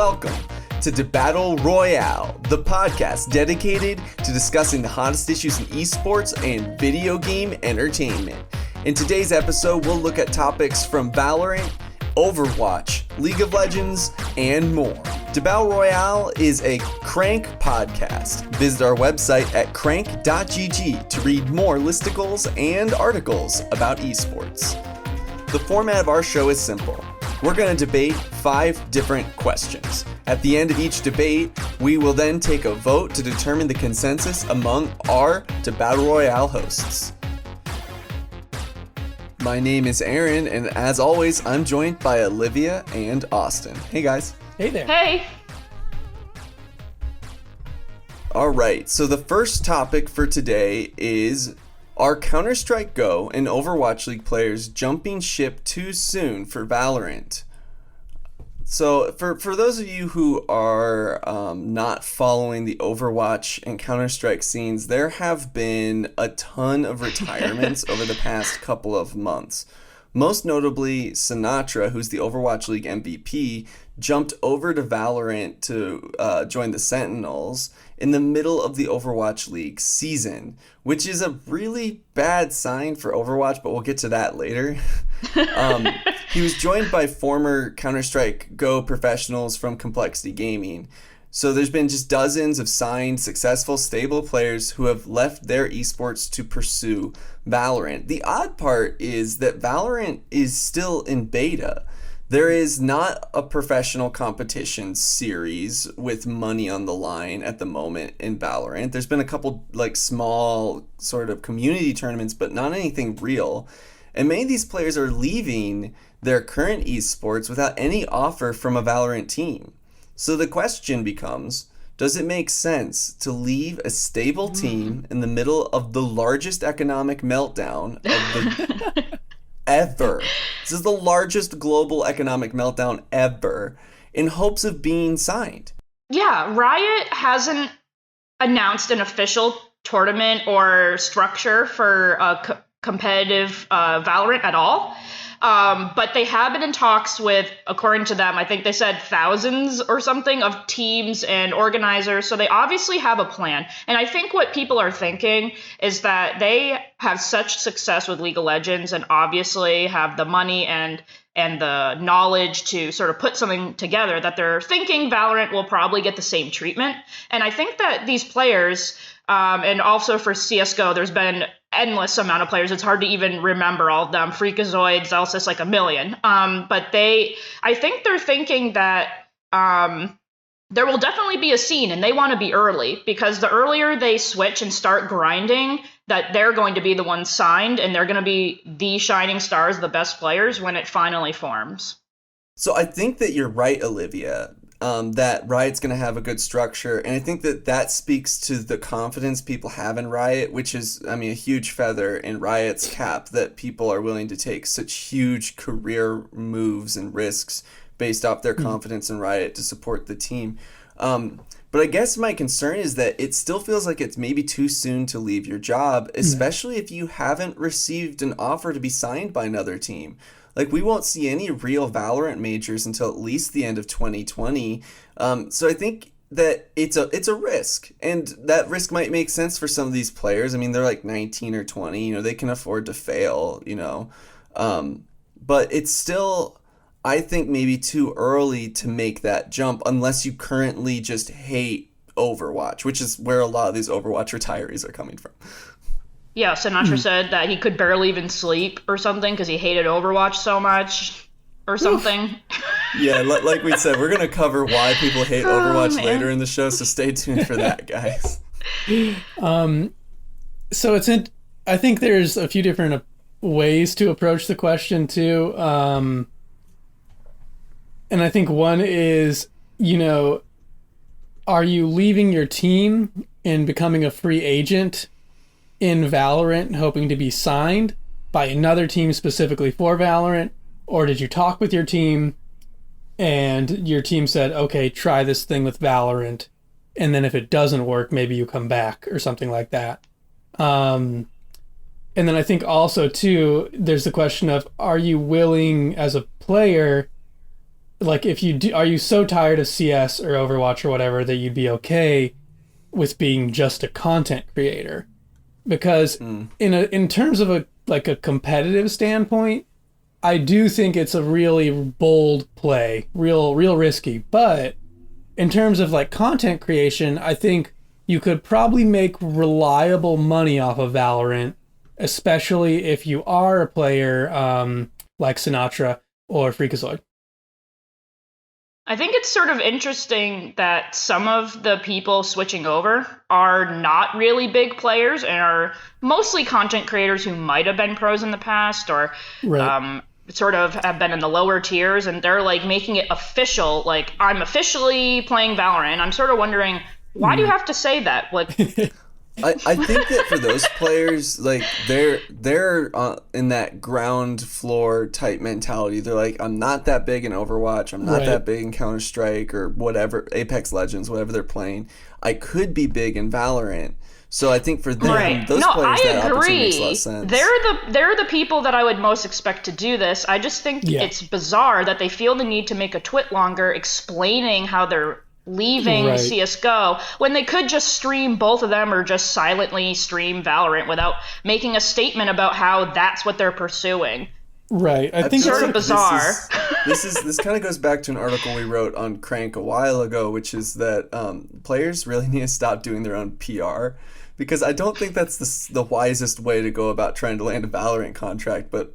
welcome to Debattle Royale, the podcast dedicated to discussing the hottest issues in esports and video game entertainment. In today's episode, we'll look at topics from Valorant, Overwatch, League of Legends, and more. Debattle Royale is a Qrank podcast. Visit our website at qrank.gg to read more listicles and articles about esports. The format of our show is simple. We're going to debate 5 different questions. At the end of each debate, we will then take a vote to determine the consensus among our Debattle Royale hosts. My name is Aaron, and as always, I'm joined by Olivia and Austin. Hey guys. Hey there. Hey. All right, so the first topic for today is, are Counter-Strike Go and Overwatch League players jumping ship too soon for Valorant? So for those of you who are not following the Overwatch and Counter-Strike scenes, there have been a ton of retirements over the past couple of months. Most notably, Sinatra, who's the Overwatch League MVP, jumped over to Valorant to join the Sentinels in the middle of the Overwatch League season, which is a really bad sign for Overwatch, but we'll get to that later. He was joined by former Counter-Strike Go professionals from Complexity Gaming. So there's been just dozens of signed, successful, stable players who have left their esports to pursue Valorant. The odd part is that Valorant is still in beta. There is not a professional competition series with money on the line at the moment in Valorant. There's been a couple small sort of community tournaments, but not anything real. And many of these players are leaving their current esports without any offer from a Valorant team. So the question becomes, does it make sense to leave a stable team in the middle of the largest economic meltdown of the ever? This is the largest global economic meltdown ever, in hopes of being signed. Yeah, Riot hasn't announced an official tournament or structure for competitive Valorant at all. But they have been in talks with, according to them, I think they said thousands or something of teams and organizers. So they obviously have a plan. And I think what people are thinking is that they have such success with League of Legends and obviously have the money and the knowledge to sort of put something together that they're thinking Valorant will probably get the same treatment. And I think that these players, and also for CSGO, there's been endless amount of players. It's hard to even remember all of them. Freakazoid, Zelsis, like a million. But I think they're thinking that there will definitely be a scene and they want to be early, because the earlier they switch and start grinding, that they're going to be the ones signed and they're going to be the shining stars, the best players when it finally forms. So I think that you're right, Olivia. That Riot's going to have a good structure. And I think that speaks to the confidence people have in Riot, which is, a huge feather in Riot's cap, that people are willing to take such huge career moves and risks based off their confidence in Riot to support the team. But I guess my concern is that it still feels like it's maybe too soon to leave your job, especially if you haven't received an offer to be signed by another team. We won't see any real Valorant majors until at least the end of 2020. So I think that it's a risk, and that risk might make sense for some of these players. They're like 19 or 20. They can afford to fail. But it's still, I think, maybe too early to make that jump unless you currently just hate Overwatch, which is where a lot of these Overwatch retirees are coming from. Yeah, Sinatra said that he could barely even sleep or something because he hated Overwatch so much or something. Yeah, like we said, we're going to cover why people hate Overwatch later in the show, so stay tuned for that, guys. So I think there's a few different ways to approach the question, too. And I think one is, are you leaving your team and becoming a free agent in Valorant hoping to be signed by another team specifically for Valorant? Or did you talk with your team and your team said, okay, try this thing with Valorant, and then if it doesn't work, maybe you come back or something like that? And then I think also, too, there's the question of, are you willing as a player like if you do, are you so tired of CS or Overwatch or whatever that you'd be okay with being just a content creator? Because in terms of a competitive standpoint, I do think it's a really bold play, real risky. But in terms of like content creation, I think you could probably make reliable money off of Valorant, especially if you are a player like Sinatra or Freakazoid. I think it's sort of interesting that some of the people switching over are not really big players and are mostly content creators who might have been pros in the past or Right. sort of have been in the lower tiers, and they're like making it official, like I'm officially playing Valorant. I'm sort of wondering, why do you have to say that? Like, I think that for those players, like they're in that ground floor type mentality. They're like, I'm not that big in Overwatch. I'm not Right. that big in Counter Strike or whatever, Apex Legends, whatever they're playing. I could be big in Valorant. So I think for them, right? those No, players, that I opportunity makes a lot agree. of sense. They're the people that I would most expect to do this. I just think Yeah. it's bizarre that they feel the need to make a twit longer explaining how they're leaving Right. CS:GO when they could just stream both of them or just silently stream Valorant without making a statement about how that's what they're pursuing. Right. I think feel sort of like bizarre. This kind of goes back to an article we wrote on Qrank a while ago, which is that players really need to stop doing their own PR, because I don't think that's the wisest way to go about trying to land a Valorant contract. But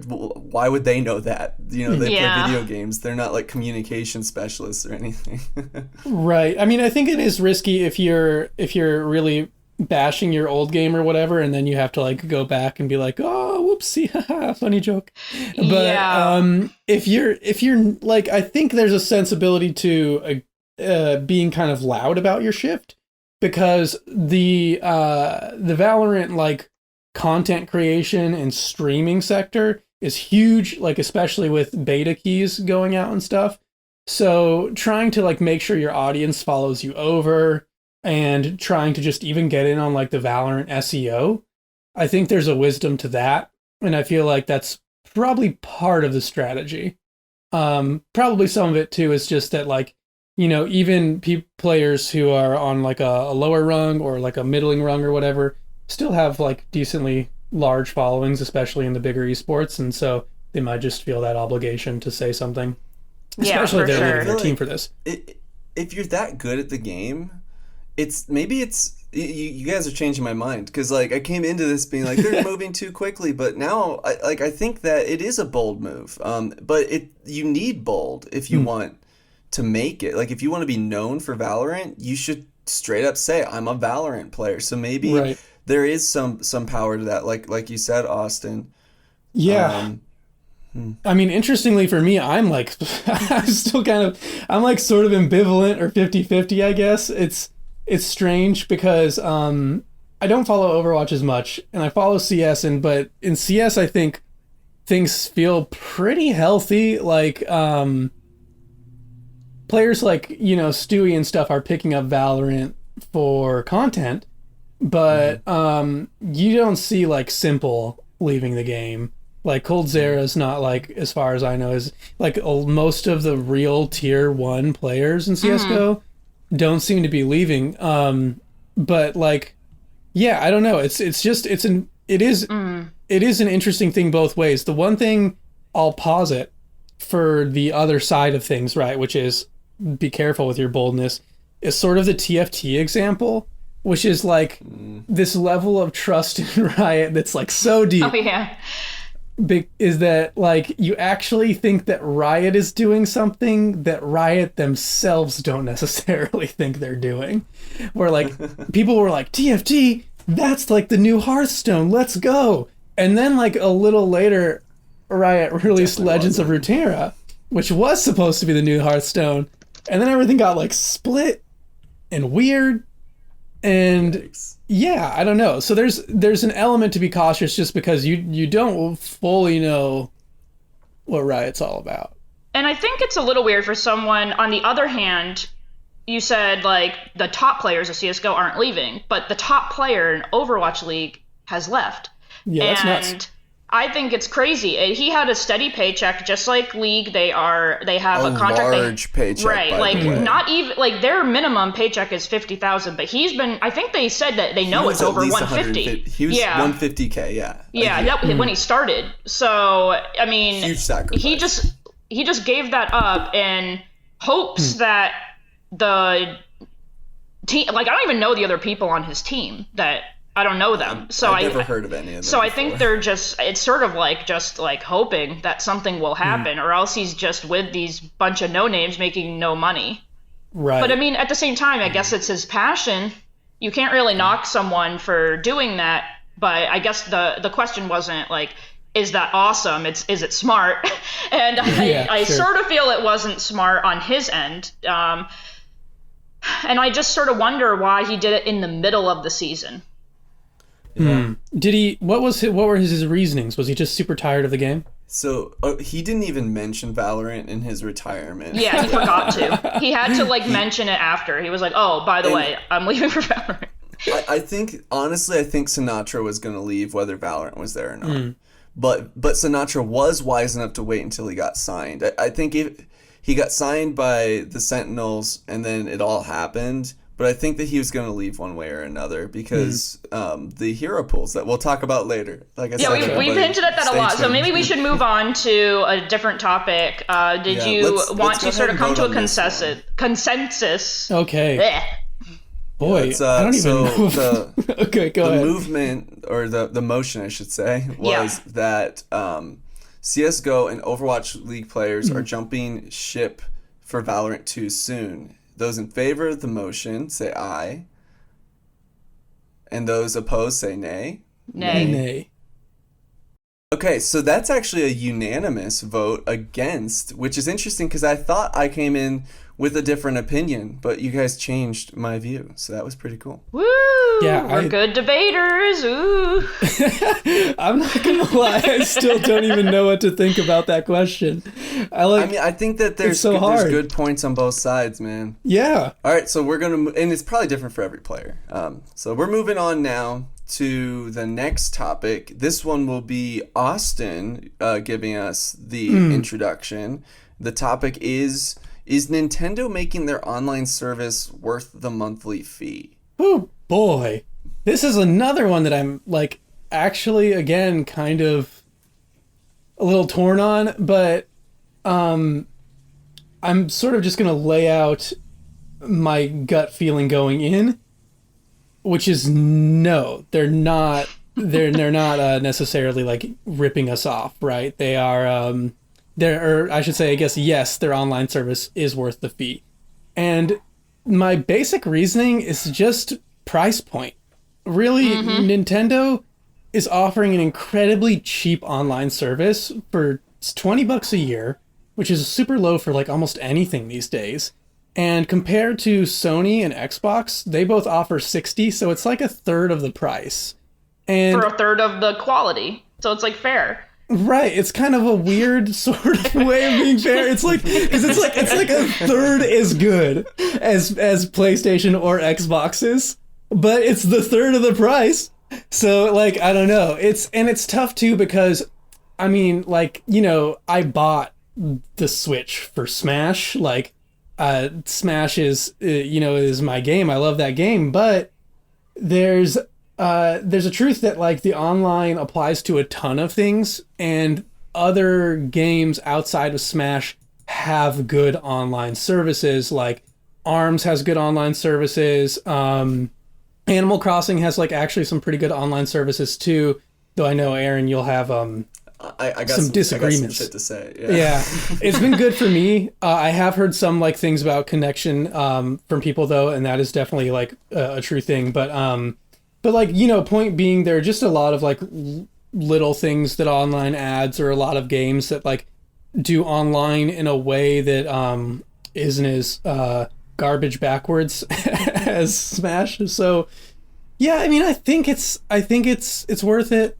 why would they know that? You know, they Yeah. play video games. They're not like communication specialists or anything. right. I mean, I think it is risky if you're really bashing your old game or whatever, and then you have to like go back and be like, oh, whoopsie, haha, funny joke. But Yeah. if you're like, I think there's a sensibility to being kind of loud about your shift, because the Valorant like content creation and streaming sector is huge, like especially with beta keys going out and stuff. So trying to like make sure your audience follows you over and trying to just even get in on like the Valorant SEO, I think there's a wisdom to that, and I feel like that's probably part of the strategy. Probably some of it too is just that, like, you know, even players who are on like a lower rung or like a middling rung or whatever still have like decently large followings, especially in the bigger esports, and so they might just feel that obligation to say something, Yeah, especially for if they're leaving sure. their feel team like for this. If you're that good at the game, you guys are changing my mind, because like I came into this being like they're moving too quickly, but now I think that it is a bold move. But you need bold if you want to make it. Like if you want to be known for Valorant, you should straight up say I'm a Valorant player. So maybe Right. there is some power to that. Like you said, Austin. Yeah. I mean, interestingly for me, I'm like, I'm like sort of ambivalent or 50-50, I guess. It's strange because I don't follow Overwatch as much, and I follow CS, but in CS I think things feel pretty healthy. Like players like, you know, Stewie and stuff are picking up Valorant for content, but you don't see like Simple leaving the game. Like Cold Zera's not, like, as far as I know, is like most of the real tier 1 players in CS:GO don't seem to be leaving. But like, yeah, I don't know. It is an interesting thing both ways. The one thing I'll posit for the other side of things, right, which is be careful with your boldness, is sort of the TFT example, which is like this level of trust in Riot that's like so deep. Oh yeah. Is that like you actually think that Riot is doing something that Riot themselves don't necessarily think they're doing. Where like people were like, TFT, that's like the new Hearthstone, let's go. And then like a little later, Riot released Legends of Runeterra, which was supposed to be the new Hearthstone, and then everything got like split and weird. And Yikes. yeah, I don't know. So there's an element to be cautious just because you don't fully know what Riot's all about. And I think it's a little weird for someone. On the other hand, you said like the top players of CS:GO aren't leaving, but the top player in Overwatch League has left. Yeah, that's and nuts. I think it's crazy. He had a steady paycheck, just like League. They have a contract. Large paycheck, right? By Like the way. not even like their minimum paycheck is 50,000, but he's been. I think they said that they know it's over 150. He was 150K, yeah. Yeah, when he started. So I mean, huge sacrifice. He just gave that up in hopes that the team. Like I don't even know the other people on his team. That I don't know them. So I've never heard of any of them. So before. I think they're it's sort of like just like hoping that something will happen, or else he's just with these bunch of no names making no money. Right. But I mean, at the same time, I guess it's his passion. You can't really knock someone for doing that. But I guess the question wasn't like, is that awesome? Is it smart? And I sort of feel it wasn't smart on his end. And I just sort of wonder why he did it in the middle of the season. Yeah. Did he? What were his reasonings? Was he just super tired of the game? So he didn't even mention Valorant in his retirement. Yeah, he forgot to. He had to mention it after. He was like, "Oh, by the way, I'm leaving for Valorant." I think Sinatra was going to leave whether Valorant was there or not. But Sinatra was wise enough to wait until he got signed. I think he got signed by the Sentinels and then it all happened. But I think that he was going to leave one way or another because the hero pools that we'll talk about later. Like I said, we've hinted at that a lot. So maybe we should move on to a different topic. Did you want to sort of come to a consensus? Okay. Blech. Boy, I don't even know. Okay, go ahead. The movement, or the motion, I should say, was that CSGO and Overwatch League players are jumping ship for Valorant too soon. Those in favor of the motion say aye. And those opposed say nay. Nay. Okay, so that's actually a unanimous vote against, which is interesting because I thought I came in with a different opinion, but you guys changed my view, so that was pretty cool. Woo! Yeah, we're good debaters. Ooh. I'm not gonna lie, I still don't even know what to think about that question. I think that there's good points on both sides, man. Yeah. All right, so we're gonna, and it's probably different for every player. So we're moving on now to the next topic. This one will be Austin giving us the introduction. The topic is Nintendo making their online service worth the monthly fee? Oh boy. This is another one that I'm actually again kind of a little torn on, but I'm sort of just going to lay out my gut feeling going in, which is no, they're not necessarily ripping us off, right? They are I should say, I guess, yes, their online service is worth the fee. And my basic reasoning is just price point. Really, Nintendo is offering an incredibly cheap online service for $20 a year, which is super low for almost anything these days. And compared to Sony and Xbox, they both offer $60, so it's a third of the price. And for a third of the quality. So it's fair. Right, it's kind of a weird sort of way of being fair. It's because it's a third as good as PlayStation or Xboxes, but it's the third of the price. So I don't know. It's tough too because I mean I bought the Switch for Smash. Smash is is my game. I love that game, but there's a truth that the online applies to a ton of things, and other games outside of Smash have good online services. ARMS has good online services. Animal Crossing has actually some pretty good online services too. Though I know, Aaron, you'll have I got some disagreements. I got some shit to say. Yeah, it's been good for me. I have heard some things about connection from people though, and that is definitely a true thing. But point being, there are just a lot of little things that online adds, or a lot of games that do online in a way that isn't as garbage backwards as Smash. So yeah, I mean, I think it's worth it.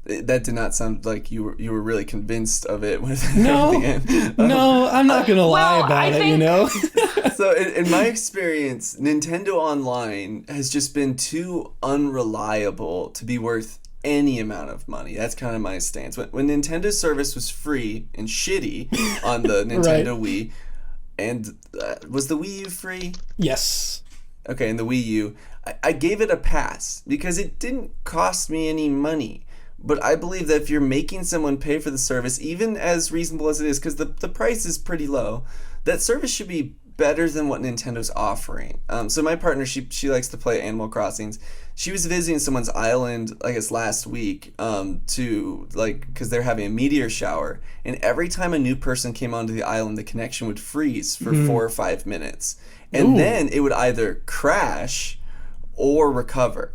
That did not sound like you were really convinced of it with no, everything. No, I'm not gonna lie about it. So in my experience, Nintendo Online has just been too unreliable to be worth any amount of money. That's kind of my stance. When Nintendo's service was free and shitty on the Nintendo Wii, and was the Wii U free? Yes. Okay, and the Wii U, I gave it a pass because it didn't cost me any money. But I believe that if you're making someone pay for the service, even as reasonable as it is, because the price is pretty low, that service should be better than what Nintendo's offering. So my partner, she likes to play Animal Crossings. She was visiting someone's island, I guess last week, because they're having a meteor shower, and every time a new person came onto the island, the connection would freeze for 4 or 5 minutes, and then it would either crash or recover.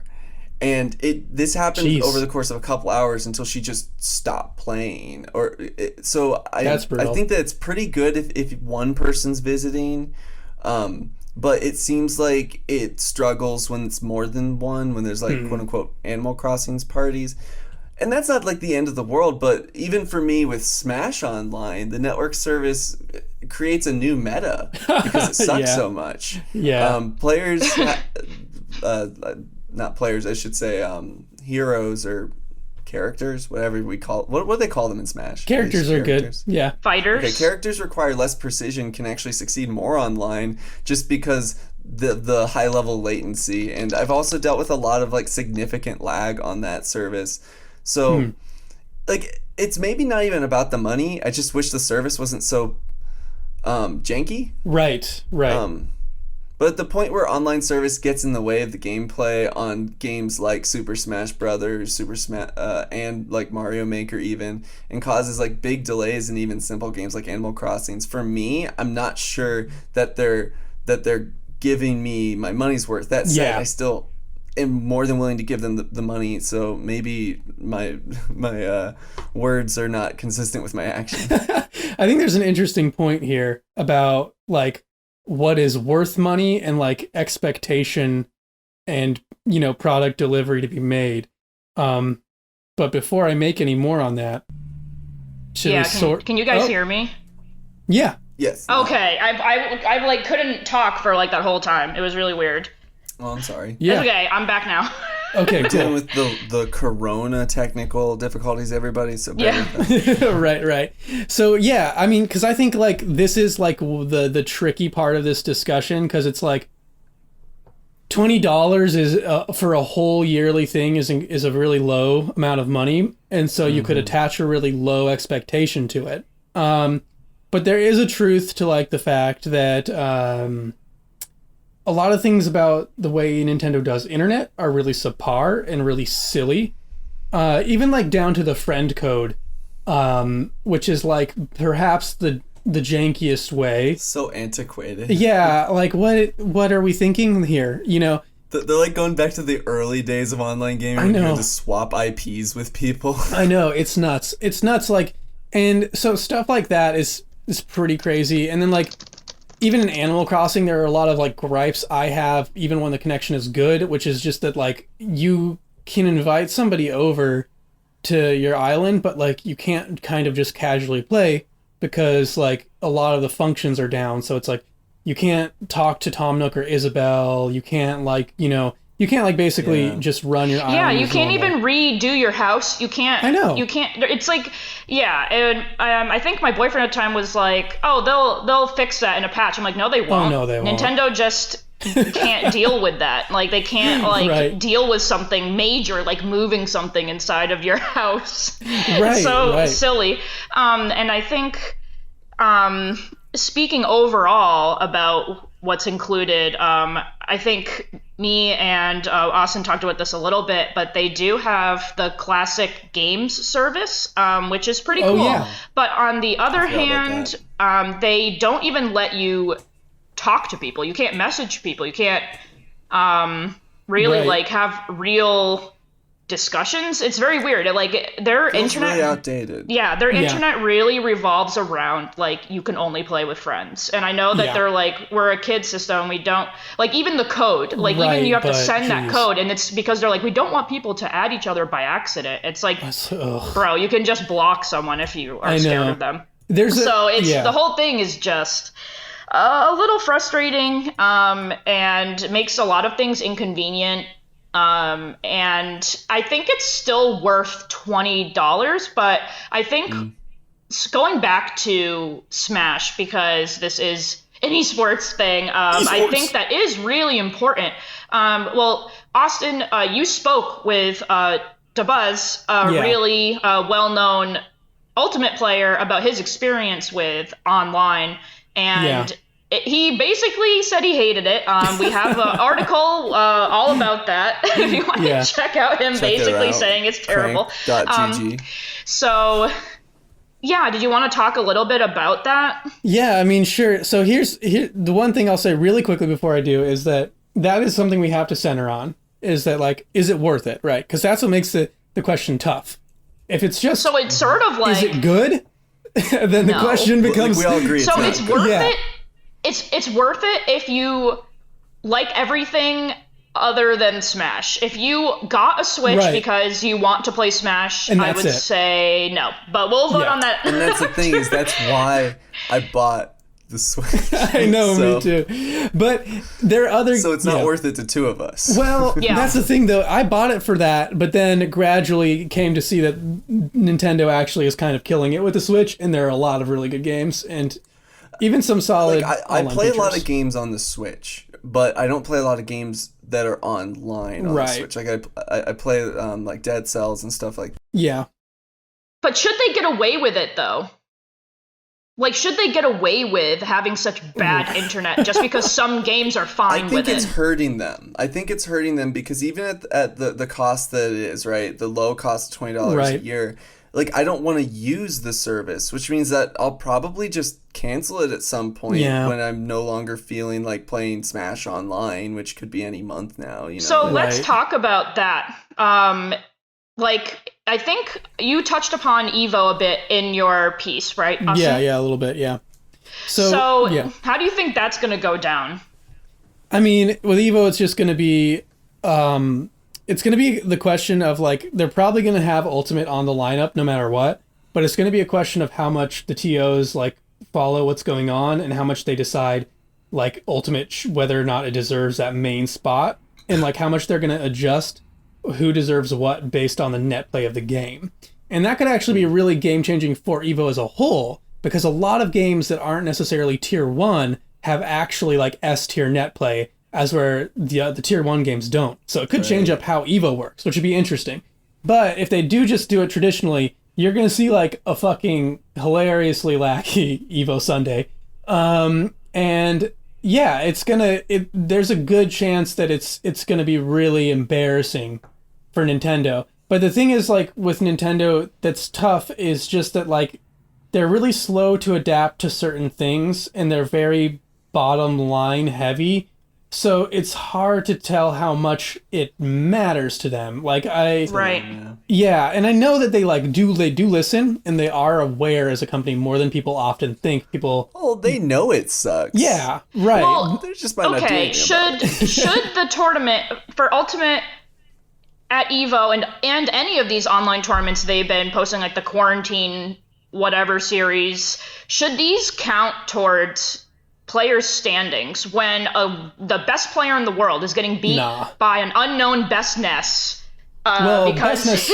And this happened over the course of a couple hours until she just stopped playing. I think that it's pretty good if one person's visiting, but it seems like it struggles when it's more than one, when there's like quote unquote Animal Crossings parties. And that's not like the end of the world, but even for me with Smash Online, the network service creates a new meta because it sucks so much. Yeah. Players... not players, I should say, heroes or characters, whatever we call. What do they call them in Smash? Characters are good. Yeah. Fighters. Okay, characters require less precision, can actually succeed more online just because the high level latency. And I've also dealt with a lot of like significant lag on that service. So like it's maybe not even about the money. I just wish the service wasn't so janky. Right. But at the point where online service gets in the way of the gameplay on games like Super Smash Brothers, and like Mario Maker even, and causes like big delays in even simple games like Animal Crossings, for me, I'm not sure that they're giving me my money's worth. That said, I still am more than willing to give them the money, so maybe my words are not consistent with my actions. I think there's an interesting point here about like what is worth money and like expectation and, you know, product delivery to be made. But before I make any more on that, can you guys hear me? Yeah. Yes. Okay. I like couldn't talk for like that whole time. It was really weird. Oh, I'm sorry. Yeah. It's okay. I'm back now. Okay, cool. Dealing with the corona technical difficulties, everybody. So right. So yeah, I mean, because I think like this is like the tricky part of this discussion, because it's like $20 is for a whole yearly thing is a really low amount of money, and so you could attach a really low expectation to it. But there is a truth to like the fact that a lot of things about the way Nintendo does internet are really subpar and really silly. Even like down to the friend code, which is like perhaps the jankiest way. So antiquated. Yeah, like what are we thinking here? You know, they're like going back to the early days of online gaming. I know. You had to swap IPs with people. I know, it's nuts. It's nuts. Like, and so stuff like that is pretty crazy. And then like, even in Animal Crossing, there are a lot of like gripes I have, even when the connection is good, which is just that like you can invite somebody over to your island, but like you can't kind of just casually play because like a lot of the functions are down. So it's like you can't talk to Tom Nook or Isabel. You can't like, you know, you can't like basically just run your island. Yeah, you can't even redo your house. You can't. I know. You can't. It's like, yeah. And I think my boyfriend at the time was like, "Oh, they'll fix that in a patch." I'm like, "No, they won't. Oh, no, they won't. Nintendo just can't deal with that. Like, they can't like deal with something major, like moving something inside of your house. It's so silly. And I think, speaking overall about what's included, I think me and Austin talked about this a little bit, but they do have the classic games service, which is pretty cool. Yeah. But on the other hand, they don't even let you talk to people. You can't message people. You can't really like have real discussions. It's very weird. Like their internet really outdated. Yeah, their internet really revolves around like you can only play with friends. And I know that they're like, we're a kid system, we don't like even the code. Like even you have to send that code, and it's because they're like, we don't want people to add each other by accident. It's like, bro, you can just block someone if you are scared of them. The whole thing is just a little frustrating, and makes a lot of things inconvenient. And I think it's still worth $20, but I think going back to Smash, because this is an esports thing, I think that is really important. Well, Austin, you spoke with Dabuz, really well-known Ultimate player, about his experience with online, and he basically said he hated it. We have an article all about that if you want to check out him basically saying it's terrible. Qrank.gg. So, yeah, did you want to talk a little bit about that? Yeah, I mean, sure. So here, the one thing I'll say really quickly before I do is that is something we have to center on, is that, like, is it worth it, right? Because that's what makes the question tough. If it's just... So it's sort of like... Is it good? Then the question becomes... We all agree so it's worth it. it. It's worth it if you like everything other than Smash. If you got a Switch because you want to play Smash, I would say no. But we'll vote on that. And that's the thing, is that's why I bought the Switch. I know, me too. But there are other... So it's not worth it to two of us. Well, that's the thing, though. I bought it for that, but then gradually came to see that Nintendo actually is kind of killing it with the Switch, and there are a lot of really good games, and even some solid I play a lot of games on the Switch, but I don't play a lot of games that are online on the Switch. Like I play like Dead Cells and stuff like that. Yeah. But should they get away with it, though? Like, should they get away with having such bad internet just because some games are fine with it? I think it's hurting them. I think it's hurting them because even at the cost that it is, right, the low cost of $20 a year, like, I don't want to use the service, which means that I'll probably just cancel it at some point when I'm no longer feeling like playing Smash online, which could be any month now. You know? So let's talk about that. Like, I think you touched upon Evo a bit in your piece, right, Austin? Yeah, a little bit, yeah. So how do you think that's going to go down? I mean, with Evo, it's just going to be... it's going to be the question of, like, they're probably going to have Ultimate on the lineup no matter what, but it's going to be a question of how much the TOs, like, follow what's going on and how much they decide, like, Ultimate, whether or not it deserves that main spot, and, like, how much they're going to adjust who deserves what based on the net play of the game. And that could actually be really game-changing for Evo as a whole, because a lot of games that aren't necessarily tier 1 have actually, like, S-tier net play, as where the tier 1 games don't. So it could change up how Evo works, which would be interesting. But if they do just do it traditionally, you're going to see, like, a fucking hilariously lackey Evo Sunday. And yeah, there's a good chance that it's going to be really embarrassing for Nintendo. But the thing is, like, with Nintendo that's tough is just that, like, they're really slow to adapt to certain things, and they're very bottom line heavy. So it's hard to tell how much it matters to them. Like, yeah, and I know that they do listen, and they are aware as a company more than people often think. Oh, they know it sucks. Yeah, right. Well, they're just not doing it. should the tournament for Ultimate at Evo and any of these online tournaments they've been posting, like the quarantine whatever series, should these count towards players' standings when the best player in the world is getting beat by an unknown Best Ness? Because Best Ness,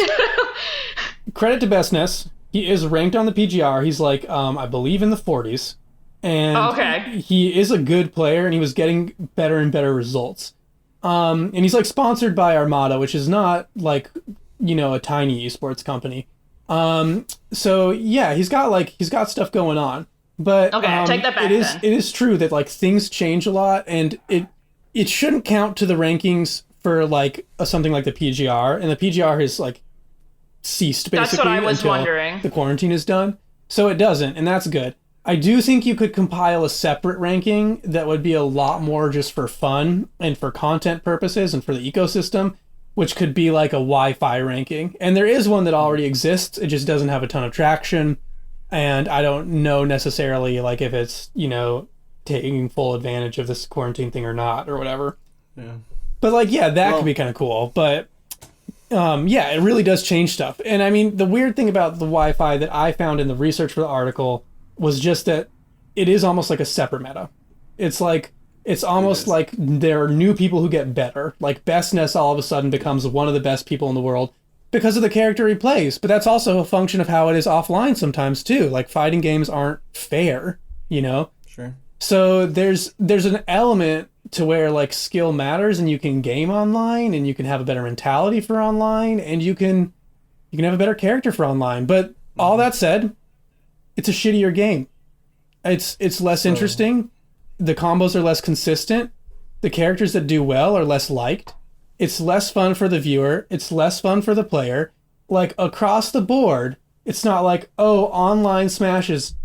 credit to Best Ness, he is ranked on the PGR. He's like, I believe in the 40s, and he is a good player, and he was getting better and better results. And he's, like, sponsored by Armada, which is not, like, you know, a tiny esports company. So yeah, he's got stuff going on. But take that back. It is true that, like, things change a lot, and it shouldn't count to the rankings for, like, something like the PGR, and the PGR has, like, ceased basically. That's what I was until wondering. The quarantine is done, so it doesn't, and that's good. I do think you could compile a separate ranking that would be a lot more just for fun and for content purposes and for the ecosystem, which could be like a Wi-Fi ranking. And there is one that already exists. It just doesn't have a ton of traction. And I don't know necessarily, like, if it's, you know, taking full advantage of this quarantine thing or not or whatever. Yeah. But, like, yeah, that could be kind of cool. But yeah, it really does change stuff. And I mean, the weird thing about the Wi-Fi that I found in the research for the article was just that it is almost like a separate meta. It's like It's almost like there are new people who get better. Like Bestness all of a sudden becomes one of the best people in the world because of the character he plays. But that's also a function of how it is offline sometimes too. Like fighting games aren't fair, you know? Sure. So there's an element to where like skill matters, and you can game online, and you can have a better mentality for online, and you can have a better character for online. But all that said, it's a shittier game. It's less interesting. The combos are less consistent. The characters that do well are less liked. It's less fun for the viewer. It's less fun for the player. Like across the board, it's not like, oh, online Smash is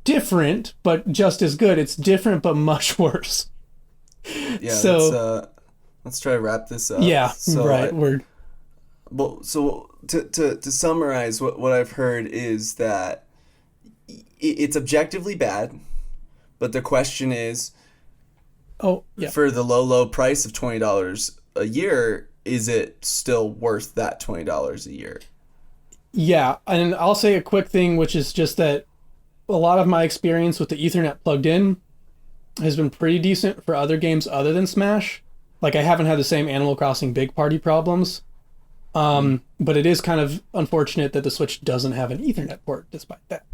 different but just as good. It's different but much worse. Yeah. So let's try to wrap this up. Yeah. So right. So to summarize, what I've heard is that it's objectively bad, but the question is, for the low price of $20 a year, is it still worth that $20 a year? Yeah, and I'll say a quick thing, which is just that a lot of my experience with the Ethernet plugged in has been pretty decent for other games other than Smash. Like I haven't had the same Animal Crossing big party problems. But it is kind of unfortunate that the Switch doesn't have an Ethernet port despite that.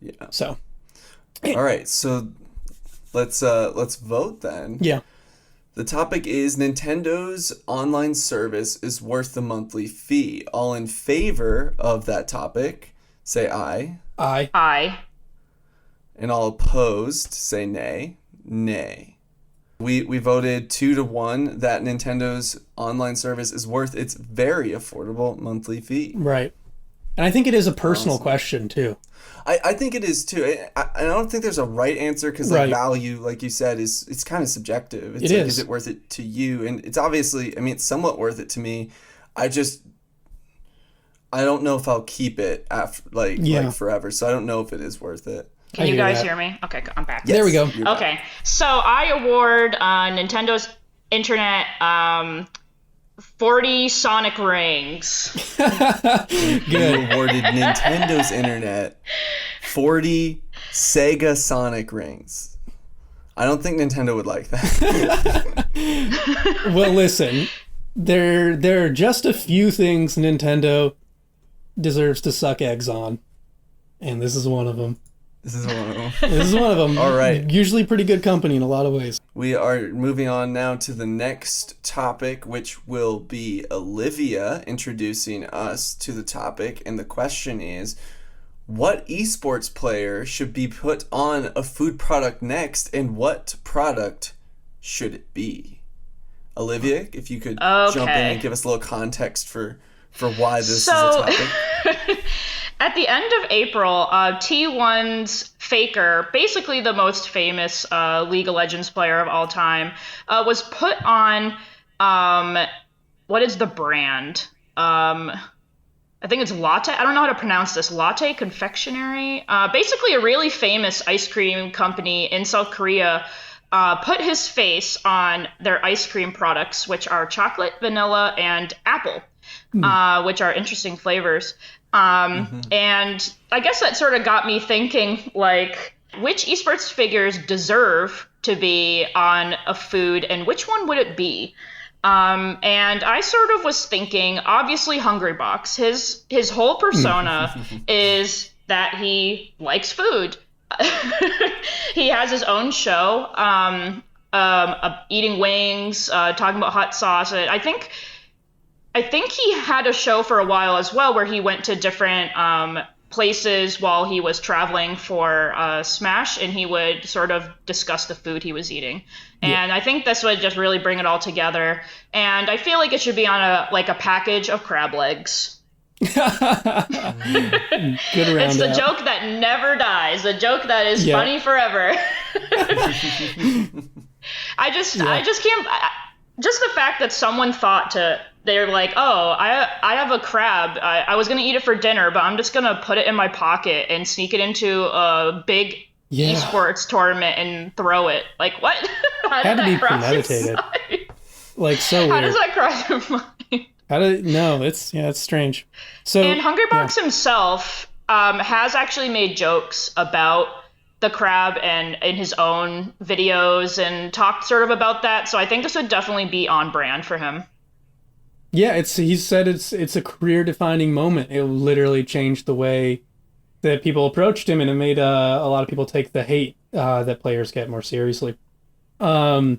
Yeah. So. All right, so let's vote then. Yeah. The topic is Nintendo's online service is worth the monthly fee. All in favor of that topic, say aye. Aye. Aye. And all opposed, say nay. Nay. We voted 2-1 that Nintendo's online service is worth its very affordable monthly fee. Right. And I think it is a personal question too. I think it is too. I don't think there's a right answer because value, like you said, it's kind of subjective. It's is it worth it to you? And it's obviously, I mean, it's somewhat worth it to me. I don't know if I'll keep it after like forever. So I don't know if it is worth it. Can you guys hear me? Okay, I'm back. Yes, there we go. Okay, so I award Nintendo's internet 40 Sonic rings. Good. You awarded Nintendo's internet 40 Sega Sonic rings. I don't think Nintendo would like that. Well, listen, there are just a few things Nintendo deserves to suck eggs on, and this is one of them. This is one of them. This is one of them. All right. Usually pretty good company in a lot of ways. We are moving on now to the next topic, which will be Olivia introducing us to the topic. And the question is, what esports player should be put on a food product next, and what product should it be? Olivia, if you could jump in and give us a little context for why this is a topic. At the end of April, T1's Faker, basically the most famous League of Legends player of all time, was put on, what is the brand? I think it's Latte. I don't know how to pronounce this. Latte Confectionery. Basically a really famous ice cream company in South Korea put his face on their ice cream products, which are chocolate, vanilla, and apple, which are interesting flavors. And I guess that sort of got me thinking, like, which esports figures deserve to be on a food, and which one would it be? And I sort of was thinking, obviously, Hungrybox. His whole persona is that he likes food. He has his own show, eating wings, talking about hot sauce. I think he had a show for a while as well where he went to different places while he was traveling for Smash, and he would sort of discuss the food he was eating. And I think this would just really bring it all together. And I feel like it should be on a package of crab legs. Good round. It's the joke that never dies, the joke that is funny forever. I just can't. Just the fact that someone thought they're like, oh, I have a crab. I was going to eat it for dinner, but I'm just going to put it in my pocket and sneak it into a big esports tournament and throw it. Like, what? How Had did to be that cross premeditated. Like, so weird. How does that cross your mind? No, it's strange. So, and Hungrybox himself has actually made jokes about the crab and in his own videos and talked sort of about that. So I think this would definitely be on brand for him. Yeah, he said it's a career defining moment. It literally changed the way that people approached him, and it made a lot of people take the hate that players get more seriously. I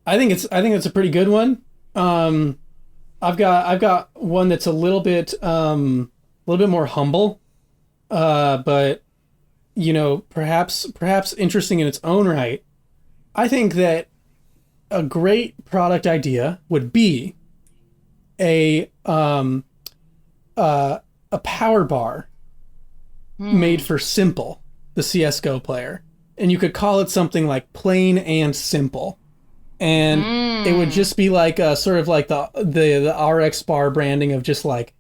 think it's a pretty good one. I've got one that's a little bit more humble, but perhaps interesting in its own right. I think that a great product idea would be a power bar made for Simple, the CS:GO player, and you could call it something like Plain and Simple, and it would just be like a sort of like the RX bar branding of just like,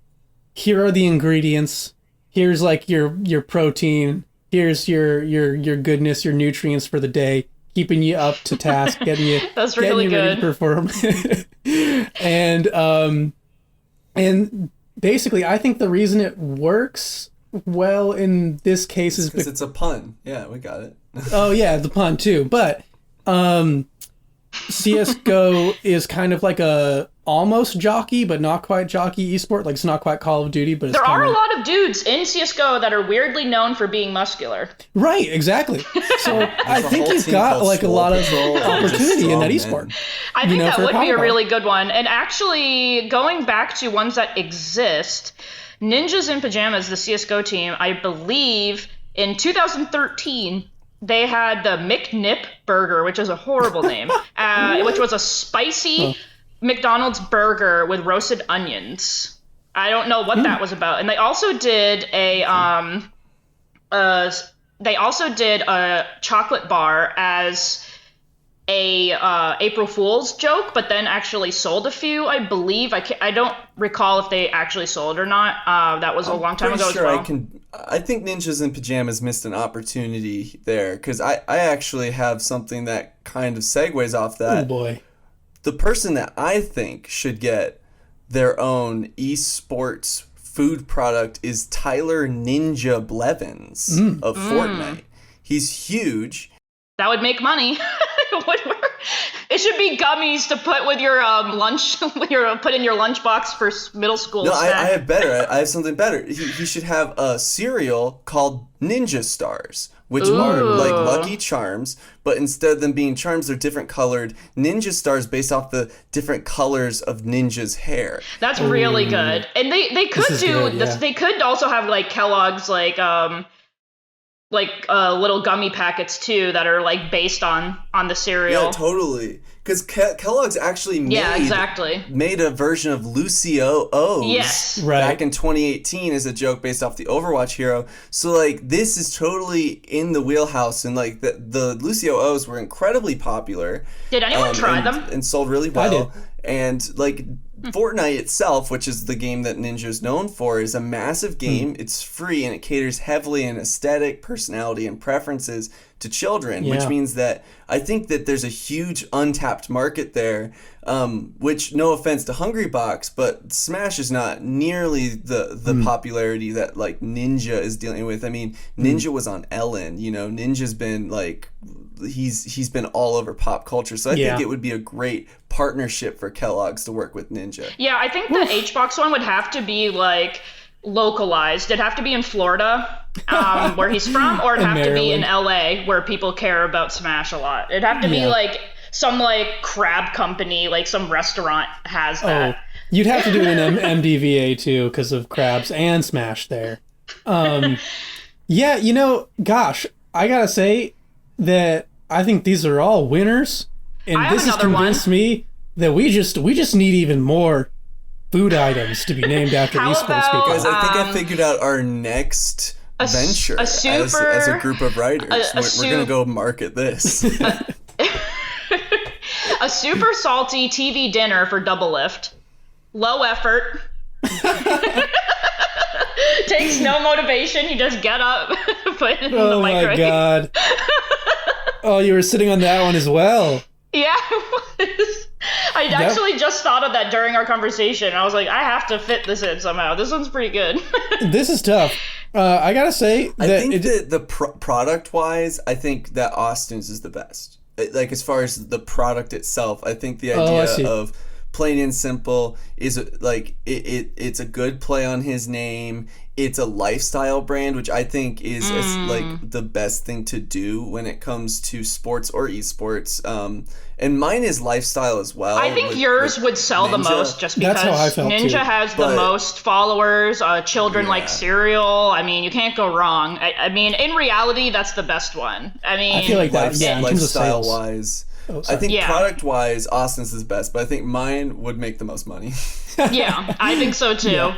here are the ingredients, here's like your protein, here's your goodness, your nutrients for the day, keeping you up to task, getting you That's really ready to perform. and basically, I think the reason it works well in this case is because it's a pun. Yeah, we got it. Oh yeah, the pun too. But CS:GO is kind of like a almost jockey, but not quite jockey esport. Like, it's not quite Call of Duty, but it's there are a lot of dudes in CS:GO that are weirdly known for being muscular. Right, exactly. So I think you've got like a lot of opportunity in that esport. I think that would be a really good one. And actually, going back to ones that exist, Ninjas in Pajamas, the CS:GO team, I believe in 2013, they had the McNip Burger, which is a horrible name, which was a spicy McDonald's burger with roasted onions. I don't know what that was about. And they also did a chocolate bar as a April Fool's joke, but then actually sold a few, I believe. I don't recall if they actually sold or not. That was a long time ago as well. I think Ninjas in Pajamas missed an opportunity there, because I actually have something that kind of segues off that. Oh boy. The person that I think should get their own esports food product is Tyler Ninja Blevins of Fortnite. He's huge. That would make money. It should be gummies to put with your lunch, put in your lunchbox for middle school. No, I have better. I have something better. He should have a cereal called Ninja Stars, which are like Lucky Charms, but instead of them being charms, they're different colored Ninja Stars based off the different colors of Ninja's hair. That's really good. And they could do this. They could also have like Kellogg's little gummy packets too that are like based on the cereal. Yeah, totally. Because Kellogg's actually made a version of Lucio O's back in 2018 as a joke based off the Overwatch hero. So like this is totally in the wheelhouse, and like the Lucio O's were incredibly popular. Did anyone try them? And sold really well. I did. And like Fortnite itself, which is the game that Ninja's known for, is a massive game. It's free and it caters heavily in aesthetic, personality, and preferences to children, which means that I think that there's a huge untapped market there, which, no offense to Hungrybox, but Smash is not nearly the popularity that like Ninja is dealing with. I mean, Ninja was on Ellen, Ninja's been like, he's been all over pop culture, so I think it would be a great partnership for Kellogg's to work with Ninja. Yeah, I think the HBox one would have to be like localized. It'd have to be in Florida, where he's from, or it'd have to be in LA, where people care about Smash a lot. It'd have to be like some like crab company, like some restaurant has that. You'd have to do an MDVA too, because of crabs and Smash there. Gosh, I gotta say that I think these are all winners, and this has convinced me that we just need even more food items to be named after esports people. Guys, I think I figured out our next venture as a group of writers. We're gonna go market this. A super salty TV dinner for Double Lift. Low effort. Takes no motivation. You just get up, put it in the microwave. Oh my god. Oh, you were sitting on that one as well. Yeah, I actually just thought of that during our conversation. I was like, I have to fit this in somehow. This one's pretty good. This is tough. I gotta say I that think that the product wise, I think that Austin's is the best. Like as far as the product itself, I think the I idea see. of plain and simple is like it's a good play on his name. It's a lifestyle brand, which I think is like the best thing to do when it comes to sports or esports. And mine is lifestyle as well. I think yours would sell the most just because That's how I felt, Ninja too. has the most followers. Children like cereal. I mean, you can't go wrong. I mean, in reality, that's the best one. I mean, I feel like that. Yeah, in terms of lifestyle sales. wise. Oh, I sorry. think Yeah. product wise, Austin's is best, but I think mine would make the most money. yeah, I think so too. Yeah.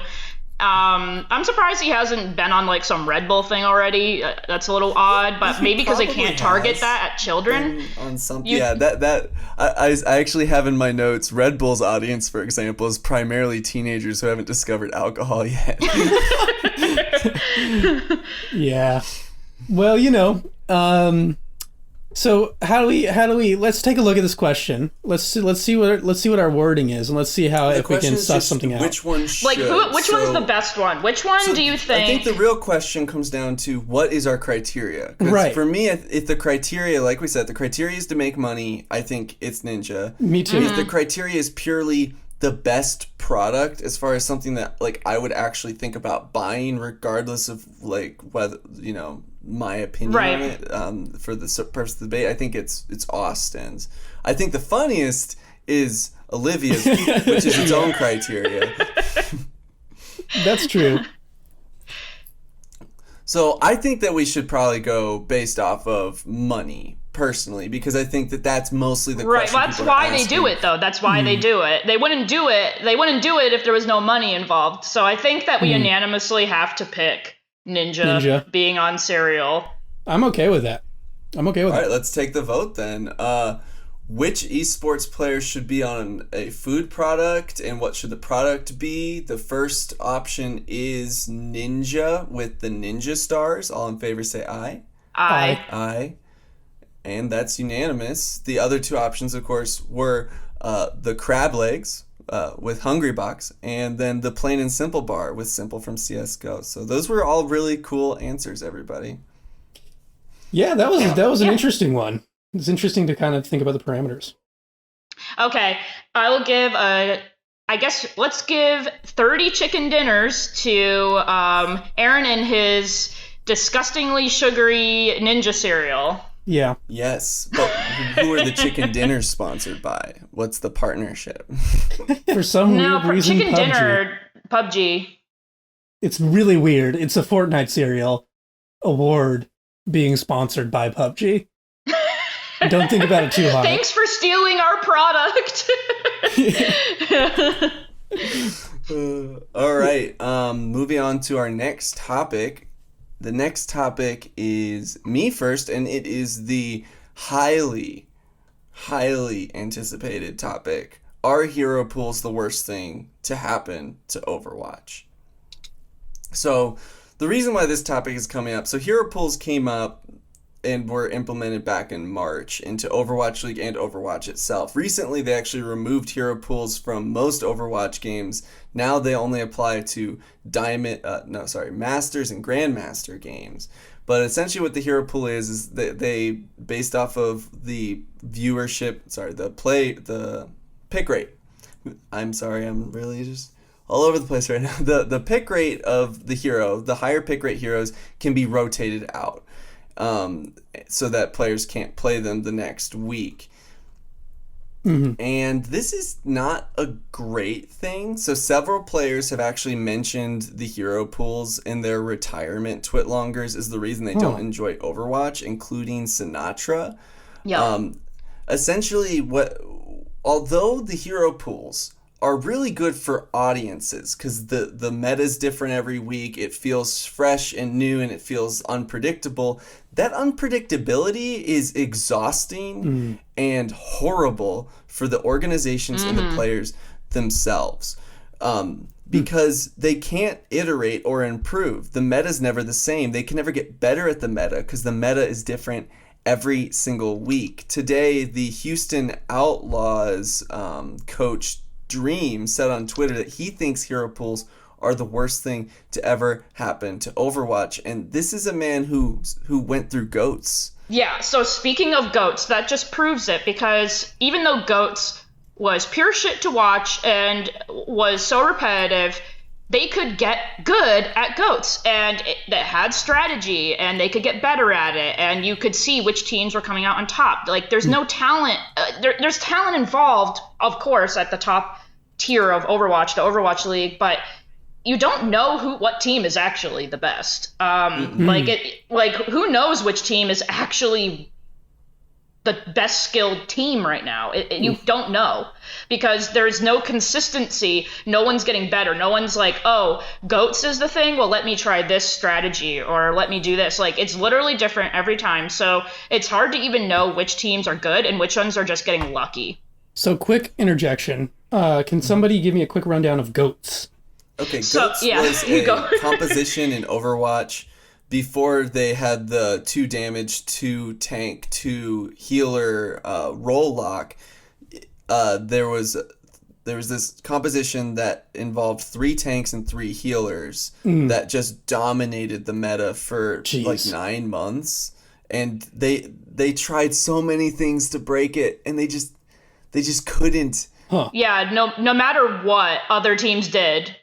I'm surprised he hasn't been on like some Red Bull thing already. That's a little odd, but maybe because they probably can't target has that at children. On something, that I actually have in my notes. Red Bull's audience, for example, is primarily teenagers who haven't discovered alcohol yet. Yeah. Well, so how do we let's take a look at this question. Let's see what our wording is, and let's see how if we can suss something out. Which one should? Like, which one's the best one? Which one do you think? I think the real question comes down to what is our criteria? 'Cause Right. for me, if the criteria, like we said, the criteria is to make money, I think it's Ninja. Me too. If the criteria is purely the best product, as far as something that like I would actually think about buying, regardless of like whether my opinion on it, for the purpose of the debate, I think it's Austin's. I think the funniest is Olivia's, which is its own criteria. That's true. So I think that we should probably go based off of money, personally, because I think that that's mostly the question. Well, that's why they do it, though. That's why they do it. They wouldn't do it. They wouldn't do it if there was no money involved. So I think that we unanimously have to pick Ninja being on Serial. I'm okay with that. All right, let's take the vote then. Which esports player should be on a food product, and what should the product be? The first option is Ninja with the Ninja stars. All in favor say aye. Aye. Aye. And that's unanimous. The other two options, of course, were the crab legs with Hungry Box, and then the plain and simple bar with Simple from CSGO. So those were all really cool answers, everybody. Yeah, that was an interesting one. It's interesting to kind of think about the parameters. Okay, I will give I guess let's give 30 chicken dinners to Aaron and his disgustingly sugary Ninja cereal. Yeah. Yes, but who are the chicken dinners sponsored by? What's the partnership? For some weird reason, chicken PUBG. dinner, PUBG. It's really weird. It's a Fortnite cereal award being sponsored by PUBG. Don't think about it too hard. Thanks for stealing our product. All right, moving on to our next topic. The next topic is me first, and it is the highly anticipated topic. Are hero pools the worst thing to happen to Overwatch? So the reason why this topic is coming up, so hero pools came up and were implemented back in March into Overwatch League and Overwatch itself. Recently, they actually removed hero pools from most Overwatch games. Now they only apply to Masters and Grandmaster games. But essentially what the hero pool is that they based off of the viewership, the pick rate. I'm sorry, I'm really just all over the place right now. The pick rate of the hero, the higher pick rate heroes can be rotated out. So that players can't play them the next week. Mm-hmm. And this is not a great thing. So several players have actually mentioned the hero pools in their retirement twitlongers as the reason they don't enjoy Overwatch, including Sinatra. Yeah. Essentially, although the hero pools are really good for audiences because the meta is different every week. It feels fresh and new, and it feels unpredictable. That unpredictability is exhausting and horrible for the organizations and the players themselves because they can't iterate or improve. The meta is never the same. They can never get better at the meta because the meta is different every single week. Today, the Houston Outlaws coach Dream said on Twitter that he thinks hero pools are the worst thing to ever happen to Overwatch. And this is a man who went through GOATs. Yeah, so speaking of GOATs, that just proves it, because even though GOATs was pure shit to watch and was so repetitive, they could get good at GOATs, and that had strategy, and they could get better at it, and you could see which teams were coming out on top. Like, there's no talent. There's talent involved, of course, at the top tier of Overwatch, the Overwatch League, but you don't know what team is actually the best. Like who knows which team is actually the best skilled team right now? You don't know, because there's no consistency. No one's getting better. No one's like, oh, GOATs is the thing. Well, let me try this strategy, or let me do this. Like, it's literally different every time. So it's hard to even know which teams are good and which ones are just getting lucky. So, quick interjection. Can somebody give me a quick rundown of GOATs? Okay, GOATs was a composition in Overwatch before they had the 2 damage, 2 tank, 2 healer role lock. There was this composition that involved 3 tanks and 3 healers that just dominated the meta for like 9 months. And they tried so many things to break it, and they just couldn't. Huh. Yeah, no matter what other teams did.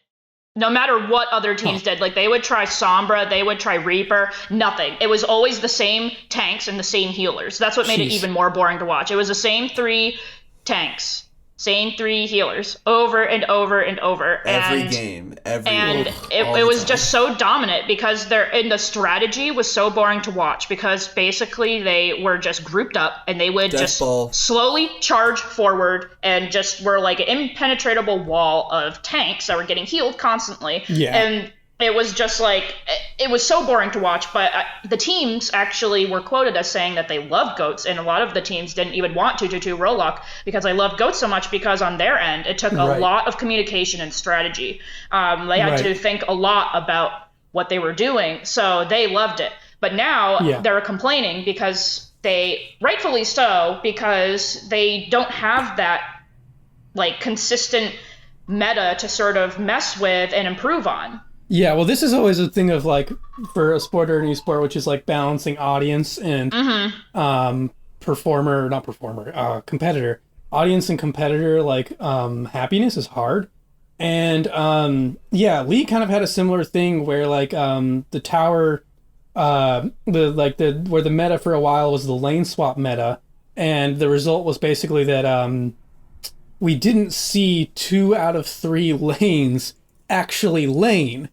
Like, they would try Sombra, they would try Reaper, nothing. It was always the same tanks and the same healers. That's what made it even more boring to watch. It was the same 3 tanks, same 3 healers, over and over and over. Every game. It was just so dominant, because the strategy was so boring to watch, because basically they were just grouped up, and they would slowly charge forward and just were like an impenetrable wall of tanks that were getting healed constantly. Yeah. And it was just like, it was so boring to watch. But the teams actually were quoted as saying that they loved GOATs, and a lot of the teams didn't even want 2-2-2 roll lock, because they loved GOATs so much, because on their end it took a lot of communication and strategy. They had to think a lot about what they were doing, so they loved it. But now they're complaining, because rightfully so, because they don't have that like consistent meta to sort of mess with and improve on. Yeah, well, this is always a thing of, like, for a sport or an esport, which is like balancing audience and competitor. Audience and competitor, like, happiness is hard. And League kind of had a similar thing where, like, the tower, where the meta for a while was the lane swap meta, and the result was basically that we didn't see 2 out of 3 lanes actually lane.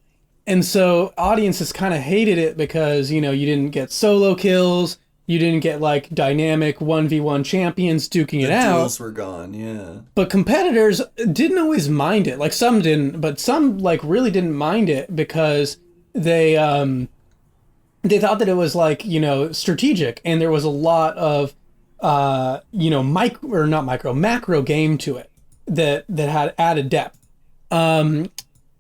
And so audiences kind of hated it, because, you didn't get solo kills, you didn't get, like, dynamic 1v1 champions duking it out. The duels were gone, yeah. But competitors didn't always mind it. Like, some didn't, but some, like, really didn't mind it, because they thought that it was, like, strategic, and there was a lot of, macro game to it that had added depth.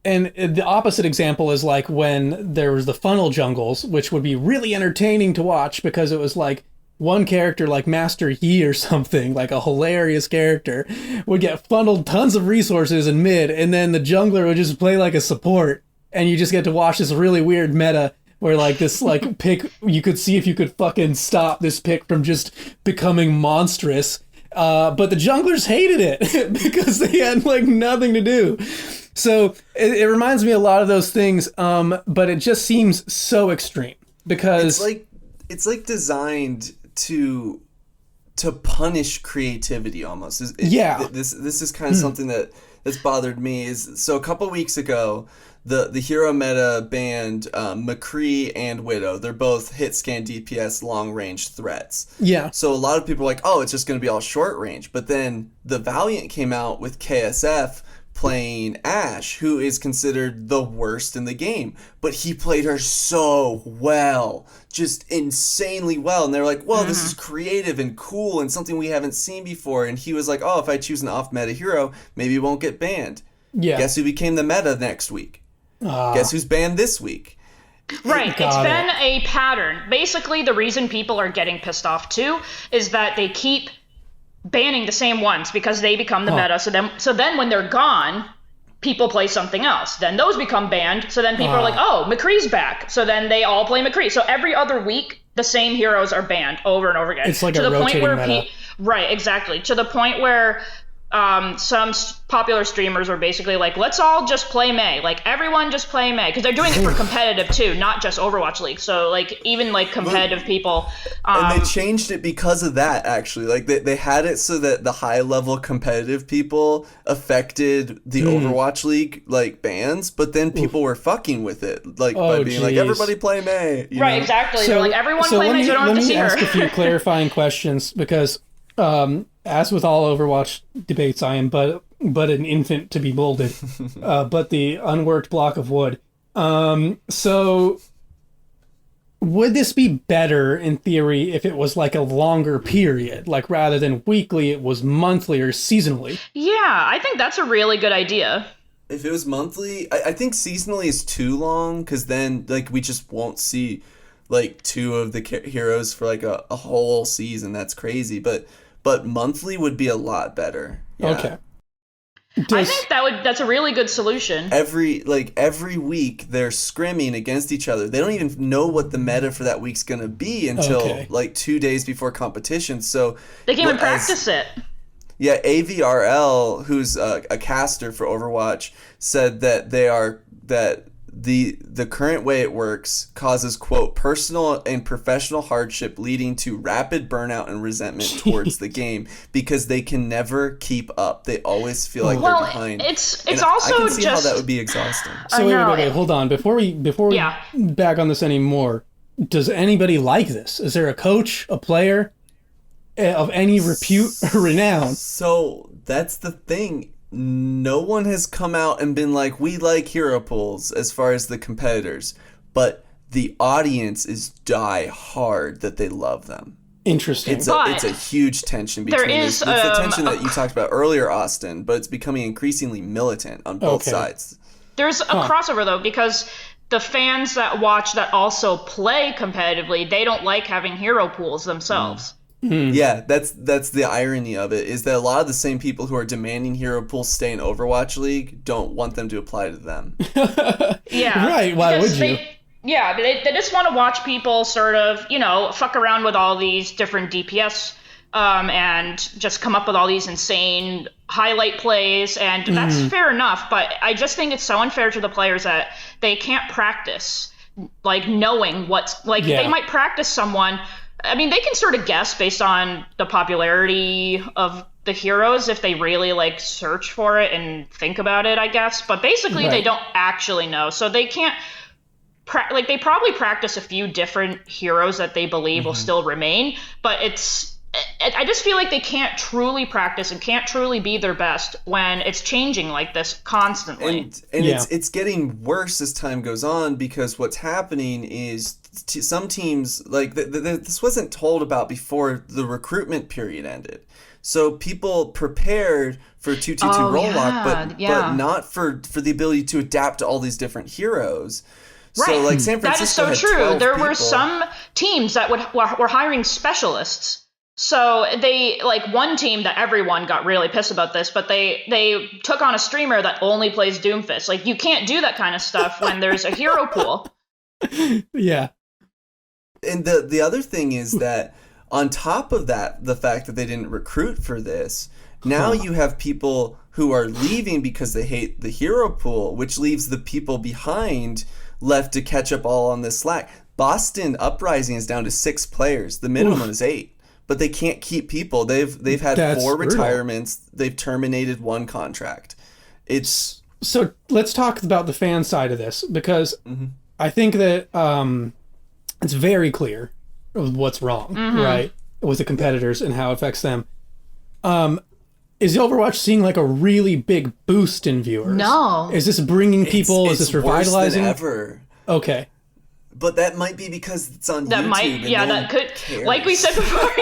And the opposite example is, like, when there was the funnel jungles, which would be really entertaining to watch, because it was like one character, like Master Yi or something, like a hilarious character, would get funneled tons of resources in mid, and then the jungler would just play like a support, and you just get to watch this really weird meta where, like, this, like, pick, you could see if you could fucking stop this pick from just becoming monstrous. But the junglers hated it because they had, like, nothing to do. So it reminds me a lot of those things, but it just seems so extreme, because it's like designed to punish creativity almost. This is kind of something that's bothered me. So a couple weeks ago, the hero meta banned McCree and Widow. They're both hit scan DPS long range threats. Yeah. So a lot of people are like, oh, it's just going to be all short range. But then the Valiant came out with KSF playing Ashe, who is considered the worst in the game, but he played her so well, just insanely well. And they're like, well, this is creative and cool and something we haven't seen before. And he was like, oh, if I choose an off meta hero, maybe it won't get banned. Yeah. Guess who became the meta next week? Guess who's banned this week? Right, it's been a pattern. Basically, the reason people are getting pissed off too is that they keep banning the same ones, because they become the meta. So then when they're gone, people play something else. Then those become banned. So then people are like, oh, McCree's back. So then they all play McCree. So every other week, the same heroes are banned over and over again. It's like a rotating meta. Right, exactly. To the point where some popular streamers are basically like, let's all just play Mei. Like, everyone just play Mei. Because they're doing it for competitive, too, not just Overwatch League. So, like, even, like, competitive people. And they changed it because of that, actually. Like, they had it so that the high-level competitive people affected the Overwatch League, like, bans. But then people were fucking with it. Like, by being like, everybody play Mei. Right, exactly. So, they're like, everyone play Mei, so I don't have to see her. Let me ask a few clarifying questions, because... as with all Overwatch debates, I am but an infant to be molded, but the unworked block of wood. So would this be better in theory if it was like a longer period, like rather than weekly, it was monthly or seasonally? Yeah, I think that's a really good idea. If it was monthly, I think seasonally is too long, because then like we just won't see like two of the heroes for like a whole season. That's crazy, but monthly would be a lot better. Yeah. Okay. I think that's a really good solution. Every week they're scrimming against each other. They don't even know what the meta for that week's gonna be until like 2 days before competition. So they can't even practice it. Yeah, AVRL, who's a caster for Overwatch, said that the current way it works causes, quote, personal and professional hardship leading to rapid burnout and resentment towards the game because they can never keep up. They always feel like they're behind. It's and also I can see just how that would be exhausting. So wait, hold on. Before we back on this anymore, does anybody like this? Is there a coach, a player of any repute or renown? So that's the thing. No one has come out and been like, we like hero pools as far as the competitors, but the audience is die hard that they love them. Interesting. It's a huge tension between this. It's the tension that you talked about earlier, Austin, but it's becoming increasingly militant on both sides. There's a crossover, though, because the fans that watch that also play competitively, they don't like having hero pools themselves. Yeah, that's the irony of it, is that a lot of the same people who are demanding hero pools stay in Overwatch League don't want them to apply to them. Yeah. Right, why would you? They just want to watch people sort of, fuck around with all these different DPS and just come up with all these insane highlight plays, and that's fair enough, but I just think it's so unfair to the players that they can't practice, like, knowing they might practice someone. I mean, they can sort of guess based on the popularity of the heroes if they really, like, search for it and think about it, I guess. But basically, they don't actually know. So they can't... they probably practice a few different heroes that they believe will still remain. But I just feel like they can't truly practice and can't truly be their best when it's changing like this constantly. And it's getting worse as time goes on, because what's happening is some teams, like, this wasn't told about before the recruitment period ended. So people prepared for 2-2-2 roll lock, but not for the ability to adapt to all these different heroes. Right. So, like, San Francisco that is so had true. 12 There people. were some teams that were hiring specialists. So they, like, one team that everyone got really pissed about this, but they took on a streamer that only plays Doomfist. Like, you can't do that kind of stuff when there's a hero pool. Yeah. And the other thing is that on top of that, the fact that they didn't recruit for this, now you have people who are leaving because they hate the hero pool, which leaves the people behind left to catch up all on this slack. Boston Uprising is down to 6 players. The minimum is 8. But they can't keep people. They've had 4 retirements. They've terminated 1 contract. So let's talk about the fan side of this, because I think that it's very clear what's wrong, right, with the competitors and how it affects them. Is Overwatch seeing like a really big boost in viewers? No. Is this bringing people? Is this revitalizing? Worse than ever. Okay. But that might be because it's on that YouTube. That could, cares. Like we said before, I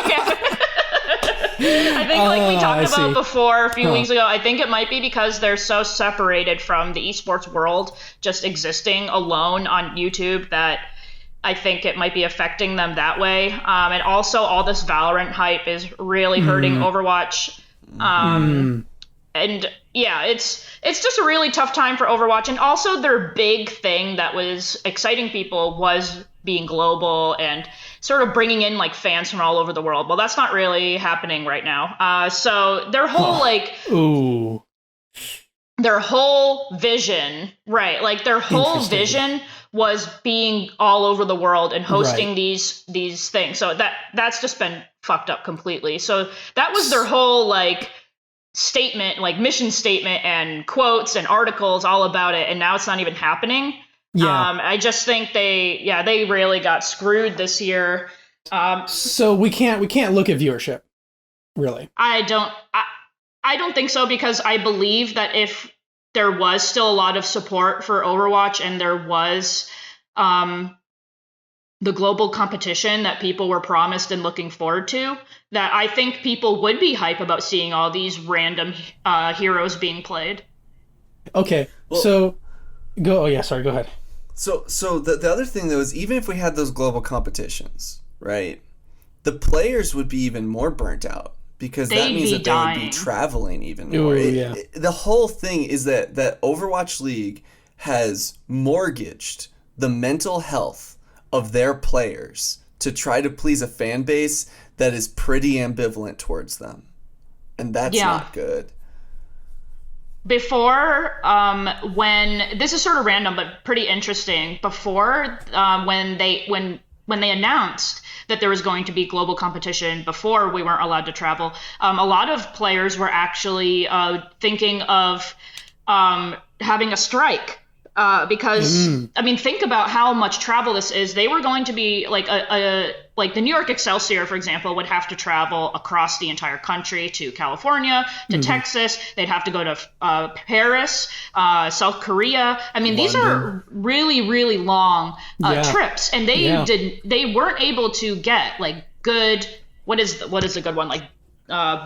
think, like we talked about before a few weeks ago, I think it might be because they're so separated from the esports world, just existing alone on YouTube, that I think it might be affecting them that way. And also, all this Valorant hype is really hurting Overwatch. And yeah, it's just a really tough time for Overwatch. And also their big thing that was exciting people was being global and sort of bringing in like fans from all over the world. Well, that's not really happening right now. So their whole Ooh. their whole vision, right? Like their whole vision was being all over the world and hosting these things. So that's just been fucked up completely. So that was their whole like statement, like mission statement and quotes and articles all about it, and now it's not even happening. I just think they really got screwed this year. So we can't look at viewership, really. I don't think so, because I believe that if there was still a lot of support for Overwatch and there was the global competition that people were promised and looking forward to, that I think people would be hype about seeing all these random heroes being played. Okay, well, so go. Oh yeah, sorry. Go ahead. So the other thing though is, even if we had those global competitions, right, the players would be even more burnt out, because that means that they would be traveling even more. The whole thing is that Overwatch League has mortgaged the mental health of their players to try to please a fan base that is pretty ambivalent towards them. And that's not good. Before, when this is sort of random but pretty interesting, before when they announced that there was going to be global competition, before we weren't allowed to travel, a lot of players were actually thinking of having a strike. Because I mean, think about how much travel this is. They were going to be like like the New York Excelsior, for example, would have to travel across the entire country to California, to Texas. They'd have to go to Paris, South Korea. I mean, these are really, really long trips, and they weren't able to get like good. What is a good one, like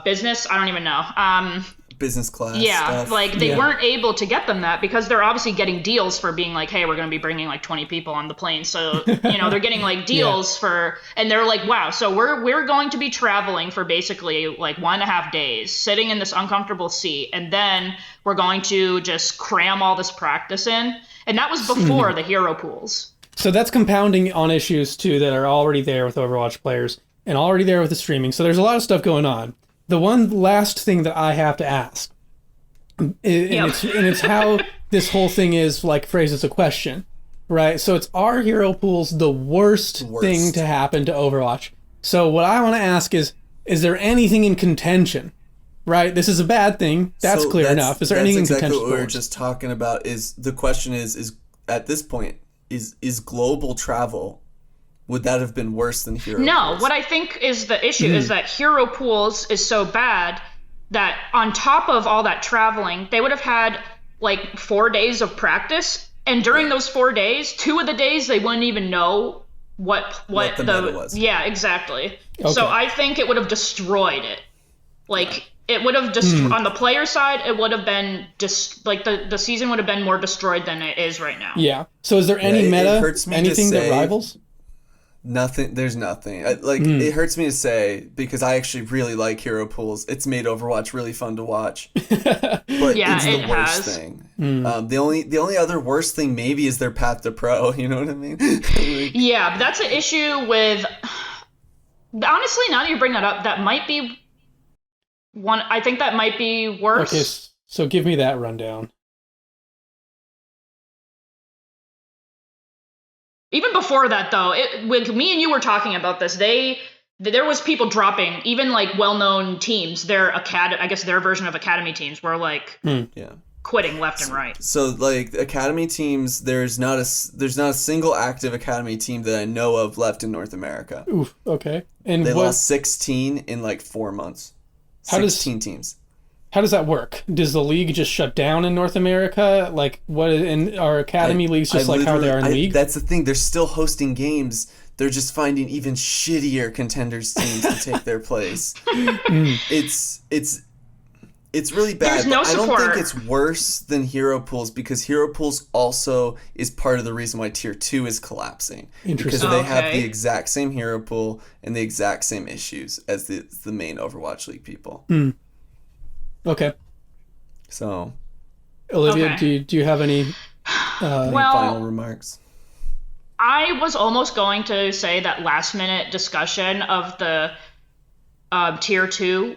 business? I don't even know. Business class stuff. Like they weren't able to get them that, because they're obviously getting deals for being like, hey, we're going to be bringing like 20 people on the plane. So, they're getting like deals for, and they're like, wow, so we're going to be traveling for basically like 1.5 days, sitting in this uncomfortable seat, and then we're going to just cram all this practice in. And that was before the hero pools. So that's compounding on issues too that are already there with Overwatch players and already there with the streaming. So there's a lot of stuff going on. The one last thing that I have to ask, it's how this whole thing is like phrased as a question, right? So it's, are hero pools the worst thing to happen to Overwatch? So what I want to ask is there anything in contention, right? This is a bad thing. That's clear enough. Is there anything in contention? That's exactly what we were just talking about. Is the question is at this point, is global travel, would that have been worse than hero pools? What I think is the issue is that hero pools is so bad that on top of all that traveling, they would have had like 4 days of practice. And during those 4 days, 2 of the days, they wouldn't even know what the meta was. Yeah, exactly. Okay. So I think it would have destroyed it. Like it would have on the player side, it would have been like the season would have been more destroyed than it is right now. Yeah. So is there any meta, anything that rivals? Nothing. There's nothing. It hurts me to say, because I actually really like hero pools. It's made Overwatch really fun to watch. But it's the worst thing. The only other worst thing maybe is their path to pro. You know what I mean? Yeah, that's an issue with. Honestly, now that you bring that up, that might be one. I think that might be worse. Okay, so give me that rundown. Even before that, though, when me and you were talking about this, there was people dropping, even like well-known teams. Their version of academy teams were like quitting left and right. So like academy teams, there's not a single active academy team that I know of left in North America. Oof. Okay. And they lost 16 in like 4 months. 16 teams. How does that work? Does the league just shut down in North America? Like, what in our academy leagues just like how they are in league? That's the thing. They're still hosting games. They're just finding even shittier contenders teams to take their place. It's really bad. There's no support. I don't think it's worse than hero pools, because hero pools also is part of the reason why tier 2 is collapsing. Because they have the exact same hero pool and the exact same issues as the main Overwatch League people. Okay. So, Olivia, Okay. do you have any? any Well, final remarks? I was almost going to say that last minute discussion of the tier two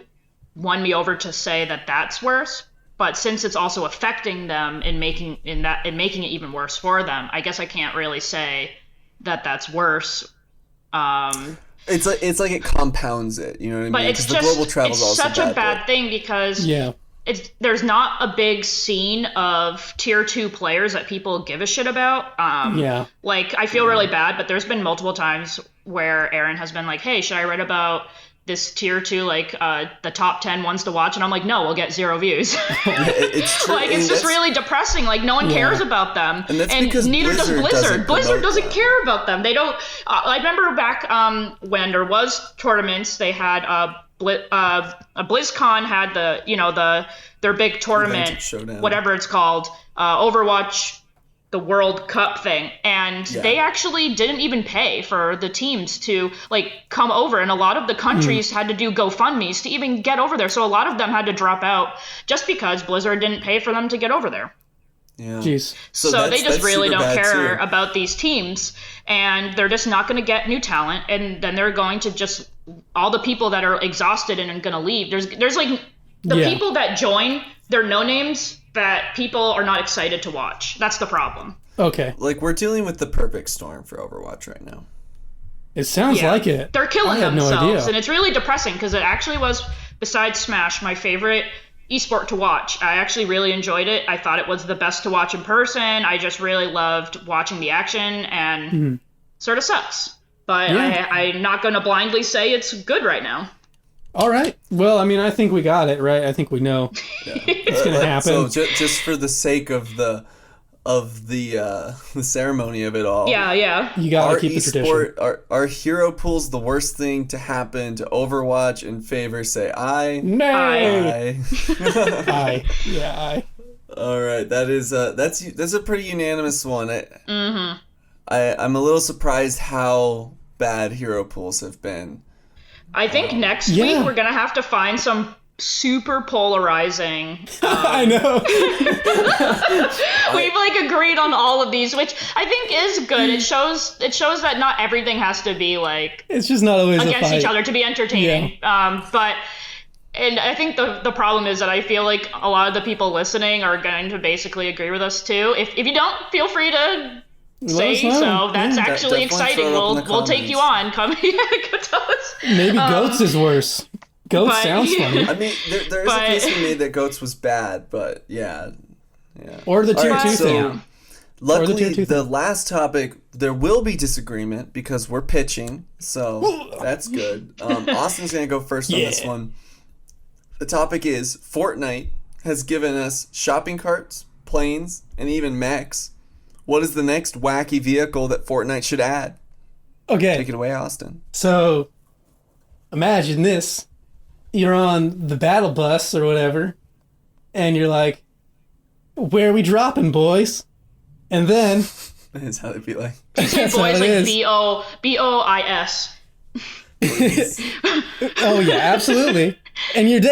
won me over to say that that's worse. But since it's also affecting them in making it even worse for them, I guess I can't really say that that's worse. Um, It's like it compounds it. You know what I but mean? it's Because the global just travel it's is also such a bad. bad thing because Yeah. there's not a big scene of tier two players that people give a shit about. Yeah. Like I feel really bad, but there's been multiple times where Aaron has been like, "Hey, should I write about this tier two, like the top 10 ones to watch?" And I'm like, "No, we'll get 0 views." It's true. Like and it's just that's- really depressing. Like no one Yeah. cares about them, And that's because neither does Blizzard Blizzard. doesn't Blizzard promote doesn't them. care about them. They don't. I remember back when there was tournaments. They had BlizzCon had their big tournament, Showdown. whatever it's called, Overwatch. The World Cup thing, and Yeah. they actually didn't even pay for the teams to like come over, and a lot of the countries had to do GoFundMe's to even get over there. So a lot of them had to drop out just because Blizzard didn't pay for them to get over there. Yeah. Jeez. So that's- they just that's really super don't bad, care too. about these teams, and they're just not going to get new talent, and then they're going to just all the people that are exhausted and going to leave. There's like the Yeah. people that join, they're no names that people are not excited to watch. That's the problem. Okay. Like we're dealing with the perfect storm for Overwatch right now. It sounds Yeah. like it. They're killing I had no themselves, idea. and it's really depressing because it actually was, besides Smash, my favorite esport to watch. I actually really enjoyed it. I thought it was the best to watch in person. I just really loved watching the action, and sort of sucks. But Yeah. I'm not going to blindly say it's good right now. All right. Well, I mean, I think we got it, right? I think we know it's going to happen. So just for the sake of the ceremony of it all. Yeah. You got Our to keep the tradition. esport, our hero pool's the worst thing to happen to Overwatch. In favor, say aye. Nay. Aye. Aye. Yeah, aye. All right, that's a pretty unanimous one. I'm a little surprised how bad hero pools have been. I think next Yeah. week we're going to have to find some super polarizing. I know. We've like agreed on all of these, which I think is good. It shows that not everything has to be like It's just not always a against fight. each other to be entertaining. And I think the problem is that I feel like a lot of the people listening are going to basically agree with us too. If you don't, feel free to say us know. so. That's Yeah. actually Definitely exciting. throw it up in the We'll take you on. Come go tell us. Maybe Goats is worse. Goats but- sounds funny. I mean, there is But- a case to be made that Goats was bad, but yeah. Or the tier All right, 2 so thing. Yeah. luckily, tier two the last topic, there will be disagreement because we're pitching, so that's good. Austin's going to go first on this Yeah. one. The topic is Fortnite has given us shopping carts, planes, and even mechs. What is the next wacky vehicle that Fortnite should add? Okay. Take it away, Austin. So, imagine this. You're on the battle bus or whatever, and you're like, where are we dropping, boys? And then, That is how they'd be like. that's how Boys it like is. BOIS. Oh, yeah, absolutely. And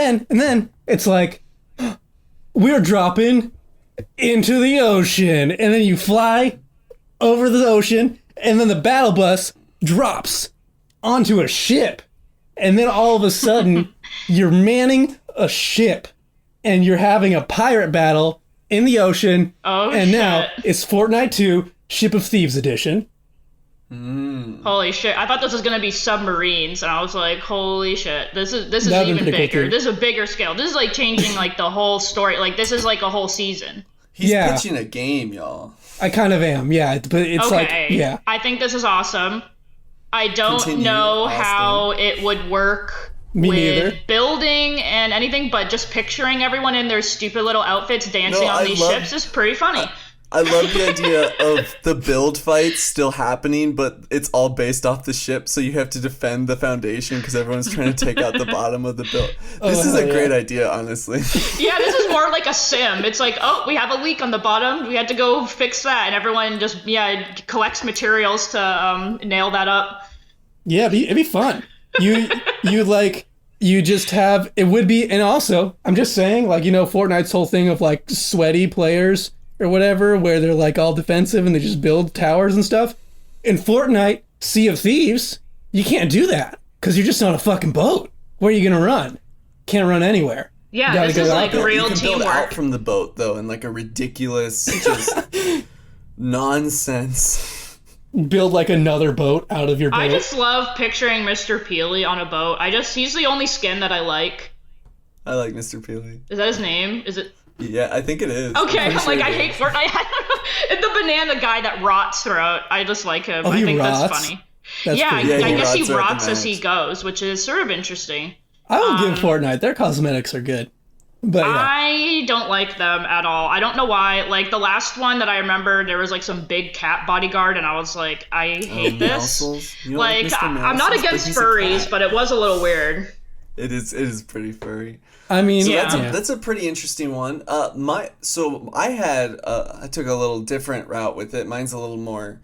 then it's like, we're dropping into the ocean. And then you fly over the ocean, and then the battle bus drops onto a ship. And then all of a sudden, you're manning a ship, and you're having a pirate battle in the ocean. Oh, and shit. now it's Fortnite 2 Ship of Thieves edition. Holy shit. I thought this was going to be submarines, and I was like, holy shit. This is That'd be even pretty cool, bigger. too. This is a bigger scale. This is like changing like the whole story. Like this is like a whole season. He's Yeah. pitching a game, y'all. I kind of am, yeah. But it's Okay. like, yeah. I think this is awesome. I don't Continue, know Austin. how it would work Me with neither. building and anything, but just picturing everyone in their stupid little outfits dancing No, on I these love- ships is pretty funny. I love the idea of the build fights still happening, but it's all based off the ship, so you have to defend the foundation because everyone's trying to take out the bottom of the build. This is a yeah. great idea, honestly. Yeah, this is more like a sim. It's like, oh, we have a leak on the bottom. We had to go fix that, and everyone just collects materials to nail that up. Yeah, it'd be fun. You like You just have, it would be, and also, I'm just saying, like, you know, Fortnite's whole thing of like sweaty players or whatever, where they're like all defensive and they just build towers and stuff. In Fortnite, Sea of Thieves, you can't do that because you're just on a fucking boat. Where are you going to run? Can't run anywhere. Yeah, this is like real you can teamwork. build out from the boat though, in like a ridiculous, just nonsense. Build like another boat out of your boat. I just love picturing Mr. Peely on a boat. He's the only skin that I like. I like Mr. Peely. Is that his name? Is it? Yeah, I think it is. Okay, I'm like, I hate Fortnite. I don't know. And the banana guy that rots throughout. I just like him. Oh, I think rots? that's funny. That's yeah, cool. I guess he rots rots as he goes, which is sort of interesting. I will give Fortnite. Their cosmetics are good. But yeah. I don't like them at all. I don't know why. Like, the last one that I remember, there was like some big cat bodyguard, and I was like, I hate this. Like, I'm not against furries, but it was a little weird. It is pretty furry. I mean, so that's a pretty interesting one. I took a little different route with it. Mine's a little more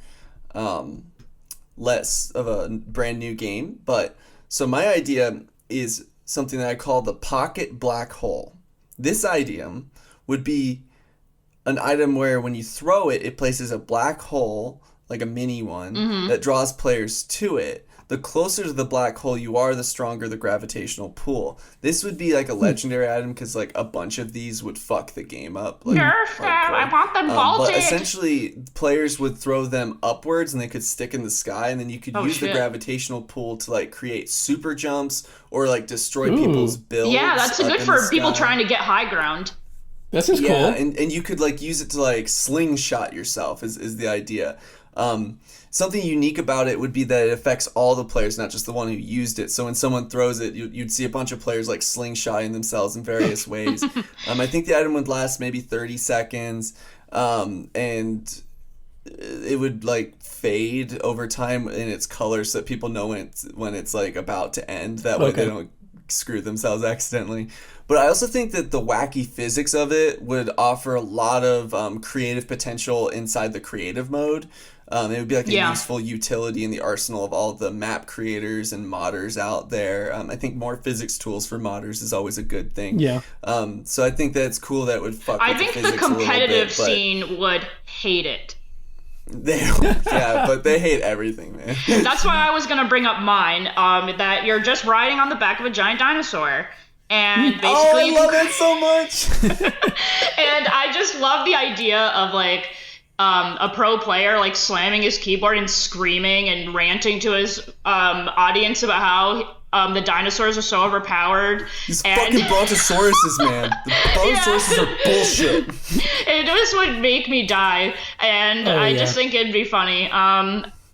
less of a brand new game, but so my idea is something that I call the pocket black hole. This item would be an item where when you throw it, it places a black hole, like a mini one, that draws players to it. The closer to the black hole you are, the stronger the gravitational pull. This would be like a legendary item because like a bunch of these would fuck the game up. Like, I want them vaulted. But essentially, players would throw them upwards and they could stick in the sky, and then you could use the gravitational pull to like create super jumps or like destroy people's builds. Yeah, that's good for people trying to get high ground. This is cool. And you could like use it to like slingshot yourself is the idea. Something unique about it would be that it affects all the players, not just the one who used it. So when someone throws it, you'd see a bunch of players like slingshotting themselves in various ways. I think the item would last maybe 30 seconds, and it would like fade over time in its color so that people know when it's like about to end. That way they don't screw themselves accidentally. But I also think that the wacky physics of it would offer a lot of creative potential inside the creative mode. It would be like a useful utility in the arsenal of all the map creators and modders out there. I think more physics tools for modders is always a good thing. Yeah. So I think that's cool that would fuck with the physics a little bit. I think the competitive scene would hate it. But they hate everything, man. That's why I was going to bring up mine, that you're just riding on the back of a giant dinosaur. And basically, I love it so much. And I just love the idea of like a pro player like slamming his keyboard and screaming and ranting to his audience about how the dinosaurs are so overpowered. These fucking brontosauruses, man. The brontosauruses are bullshit. It just would make me die, and I just think it'd be funny.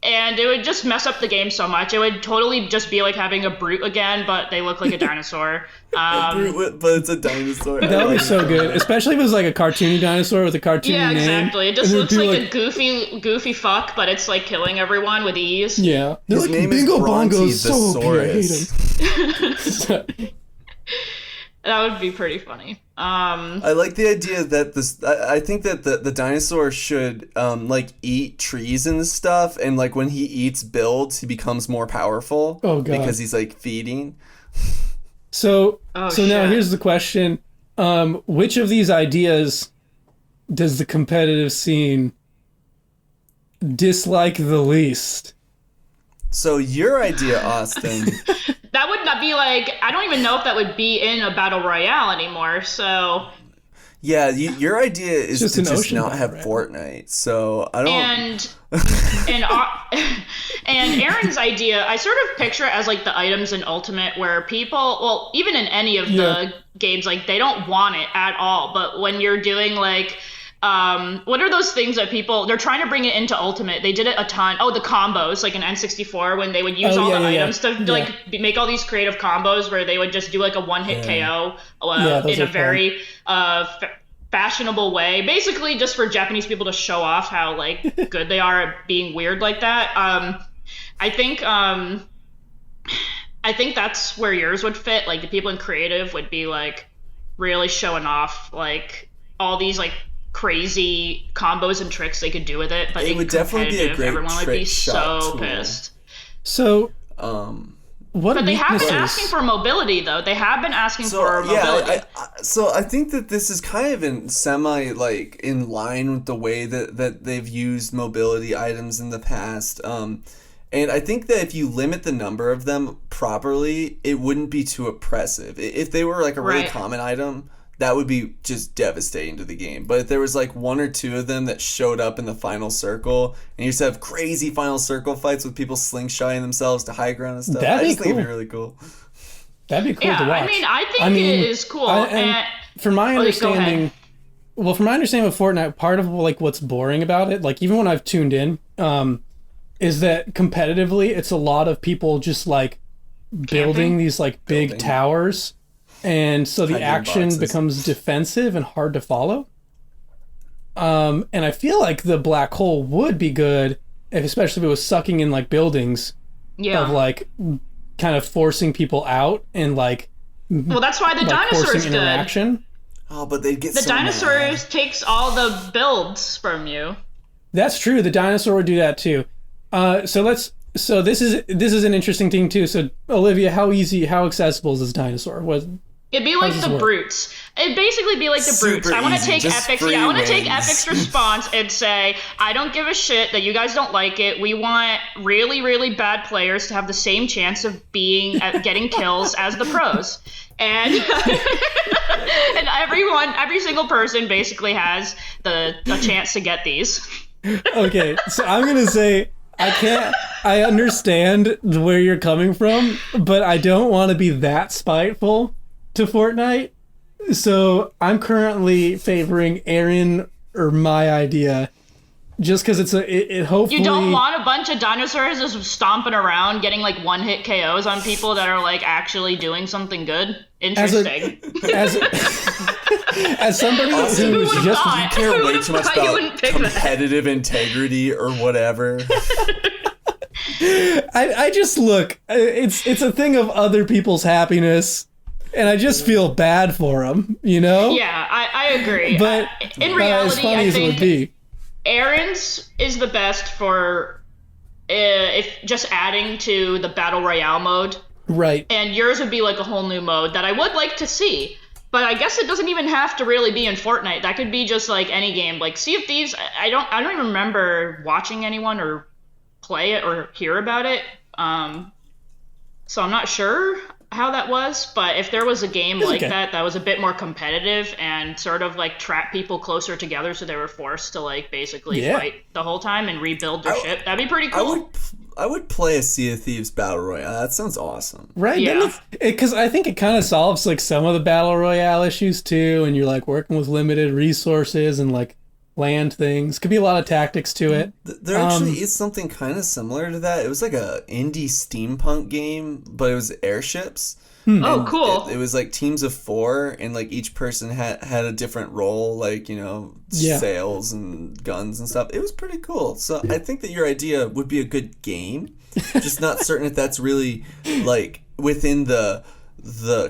And it would just mess up the game so much. It would totally just be like having a brute again, but they look like a dinosaur. A brute, but it's a dinosaur. That would be so good, especially if it was like a cartoony dinosaur with a cartoony name. Yeah, exactly. It just looks like a goofy fuck, but it's like killing everyone with ease. Yeah. His name is Bronty the Saurus. That would be pretty funny. I like the idea that this. I think that the dinosaur should like eat trees and stuff, and like when he eats builds, he becomes more powerful. Oh god! Because he's like feeding. So now here's the question: which of these ideas does the competitive scene dislike the least? So your idea, Austin. That would not be like, I don't even know if that would be in a battle royale anymore. So yeah, your idea is to just not have Fortnite. So I don't. And Aaron's idea, I sort of picture it as like the items in Ultimate, where people, well, even in any of the games, like they don't want it at all. But when you're doing like, what are those things that they're trying to bring it into Ultimate? They did it a ton. Oh, the combos, like in N64, when they would use all the items to like make all these creative combos where they would just do like a one-hit KO in a very fashionable way. Basically just for Japanese people to show off how like good they are at being weird like that. I think that's where yours would fit. Like the people in creative would be like really showing off like all these like crazy combos and tricks they could do with it, but it would definitely be a great everyone would be so tool. pissed. So What But they have been weaknesses? asking for mobility, though. They have been asking for mobility. So I think that this is kind of in semi like in line with the way that they've used mobility items in the past. And I think that if you limit the number of them properly, it wouldn't be too oppressive. If they were like a really common item, that would be just devastating to the game. But if there was like one or two of them that showed up in the final circle, and you used to have crazy final circle fights with people slingshotting themselves to high ground and stuff, I just think it'd be really cool. That'd be cool to watch. I think it is cool. From my understanding, with Fortnite, part of like what's boring about it, like even when I've tuned in, is that competitively, it's a lot of people just like building these like big towers. And so the action becomes defensive and hard to follow. And I feel like the black hole would be good, especially if it was sucking in like buildings of like kind of forcing people out and like. Well, that's why the dinosaur is good. Oh, but they'd get the dinosaur takes all the builds from you. That's true. The dinosaur would do that too. So this is an interesting thing too. So Olivia, how accessible is this dinosaur? It'd be like the brutes. It'd basically be like the brutes. I want to take Epic's. I want to take Epic's response and say, I don't give a shit that you guys don't like it. We want really, really bad players to have the same chance of getting kills as the pros. And and every single person basically has a chance to get these. Okay, so I'm gonna say I understand where you're coming from, but I don't want to be that spiteful to Fortnite. So I'm currently favoring Aaron or my idea, just because it hopefully. You don't want a bunch of dinosaurs just stomping around, getting like one-hit KOs on people that are like actually doing something good. Interesting. As somebody who's just you care way too much about competitive integrity or whatever. I just look. It's a thing of other people's happiness. And I just feel bad for him, you know? Yeah, I agree. But in reality, as funny I as it would be. think Aaron's is the best for if just adding to the Battle Royale mode. Right. And yours would be like a whole new mode that I would like to see. But I guess it doesn't even have to really be in Fortnite. That could be just like any game. Like Sea of Thieves, I don't even remember watching anyone or play it or hear about it. So I'm not sure how that was, but if there was a game like that was a bit more competitive and sort of like trap people closer together so they were forced to like basically fight the whole time and rebuild their ship, that'd be pretty cool. I would play a Sea of Thieves Battle Royale. That sounds awesome. Right? Yeah. Because I think it kind of solves like some of the Battle Royale issues too, and you're like working with limited resources and like land things. Could be a lot of tactics to it. There actually is something kind of similar to that. It was like a indie steampunk game, but it was airships. Oh, cool. It was like teams of 4, and like each person had a different role, like, you know, sails and guns and stuff. It was pretty cool. So I think that your idea would be a good game. Just not certain if that's really like within the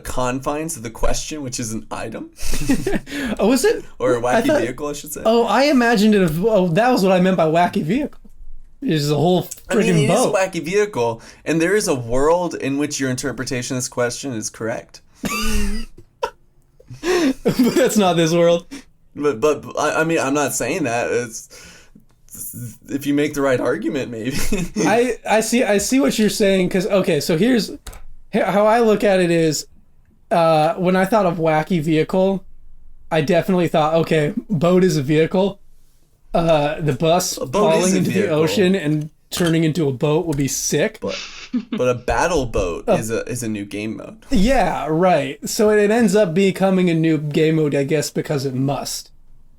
confines of the question, which is an item. Oh, was it? Or a wacky vehicle, I should say. Oh, I imagined it. That was what I meant by wacky vehicle. It's a whole freaking boat. It is a wacky vehicle, and there is a world in which your interpretation of this question is correct. But that's not this world. But I mean, I'm not saying that. It's if you make the right argument, maybe. I see what you're saying, because okay, so here's how I look at it is, when I thought of wacky vehicle, I definitely thought, okay, boat is a vehicle. The bus falling into the ocean and turning into a boat would be sick. But a battle boat is a new game mode. Yeah, right. So it ends up becoming a new game mode, I guess, because it must.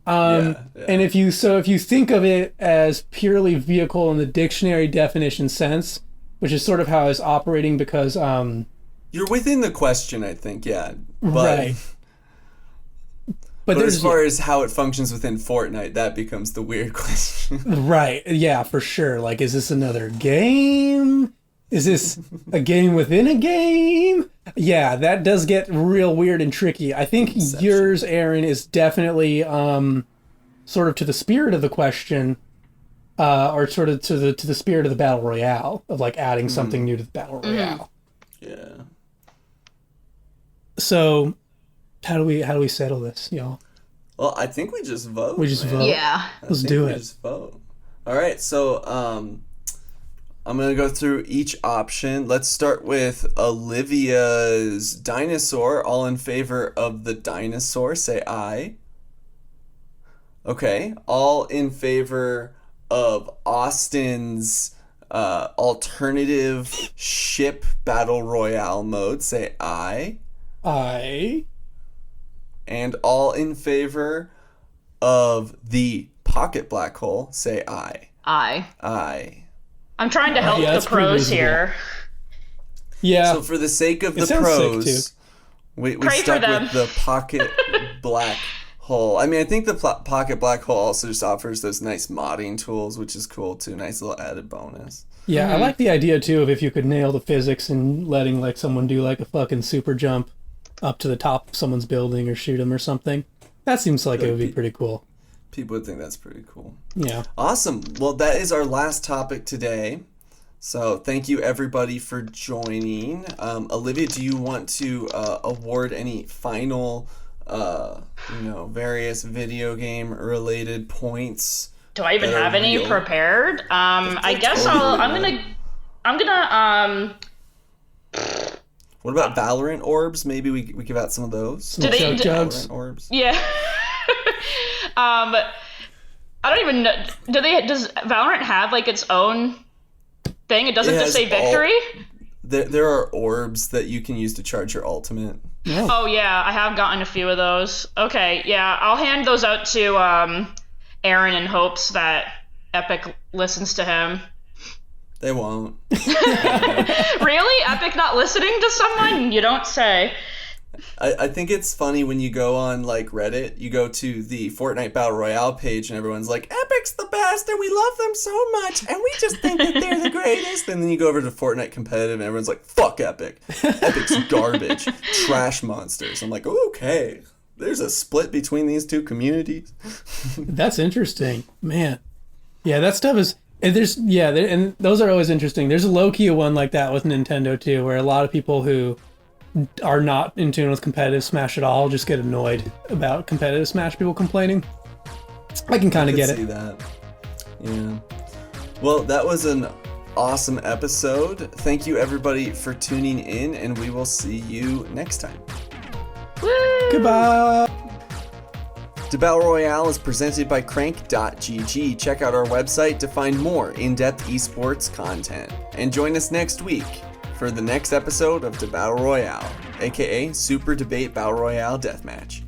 And if you think of it as purely vehicle in the dictionary definition sense, which is sort of how I was operating, because you're within the question, I think, yeah. Right. But as far as how it functions within Fortnite, that becomes the weird question. Right, yeah, for sure. Like, is this another game? Is this a game within a game? Yeah, that does get real weird and tricky. I think yours, Aaron, is definitely sort of to the spirit of the question, or sort of to the spirit of the Battle Royale, of like adding something new to the Battle Royale. Yeah. So, how do we settle this, y'all? Well, I think we just vote. We just man. vote. Yeah. Let's do it. Just vote. All right. So, I'm gonna go through each option. Let's start with Olivia's dinosaur. All in favor of the dinosaur, say aye. Okay. All in favor of Austin's alternative ship battle royale mode, say aye. I And all in favor of the pocket black hole, say aye. Aye. Aye. I'm trying to help yeah, the that's pretty pros reasonable. here. Yeah. So for the sake of It the sounds sick, pros, we Pray for stuck them. with the pocket black hole. I mean, I think the pocket black hole also just offers those nice modding tools, which is cool too. Nice little added bonus. Yeah, I like the idea too of if you could nail the physics and letting like someone do like a fucking super jump up to the top of someone's building or shoot them or something. That seems like it would be pretty cool. People would think that's pretty cool. Yeah. Awesome. Well, that is our last topic today. So thank you everybody for joining. Olivia, do you want to award any final, various video game related points? Do I even that are have any real? prepared? I guess totally I'm gonna What about Valorant orbs? Maybe we give out some of those. Do they- Chug do- jugs. Valorant orbs. yeah. I don't even know. Does Valorant have like its own thing? It doesn't It just has say victory. There are orbs that you can use to charge your ultimate. Oh yeah, I have gotten a few of those. Okay, yeah, I'll hand those out to Aaron in hopes that Epic listens to him. They won't. Really? Epic not listening to someone? You don't say. I think it's funny when you go on like Reddit, you go to the Fortnite Battle Royale page and everyone's like, Epic's the best and we love them so much and we just think that they're the greatest. And then you go over to Fortnite competitive and everyone's like, fuck Epic. Epic's garbage. Trash monsters. I'm like, okay, there's a split between these two communities. That's interesting, man. Yeah, that stuff is. And and those are always interesting. There's a low key one like that with Nintendo too, where a lot of people who are not in tune with competitive Smash at all just get annoyed about competitive Smash people complaining. I can kind of get See it. that. Yeah. Well, that was an awesome episode. Thank you everybody for tuning in and we will see you next time. Goodbye. Debattle Royale is presented by Qrank.gg. Check out our website to find more in-depth esports content. And join us next week for the next episode of Debattle Royale, aka Super Debate Battle Royale Deathmatch.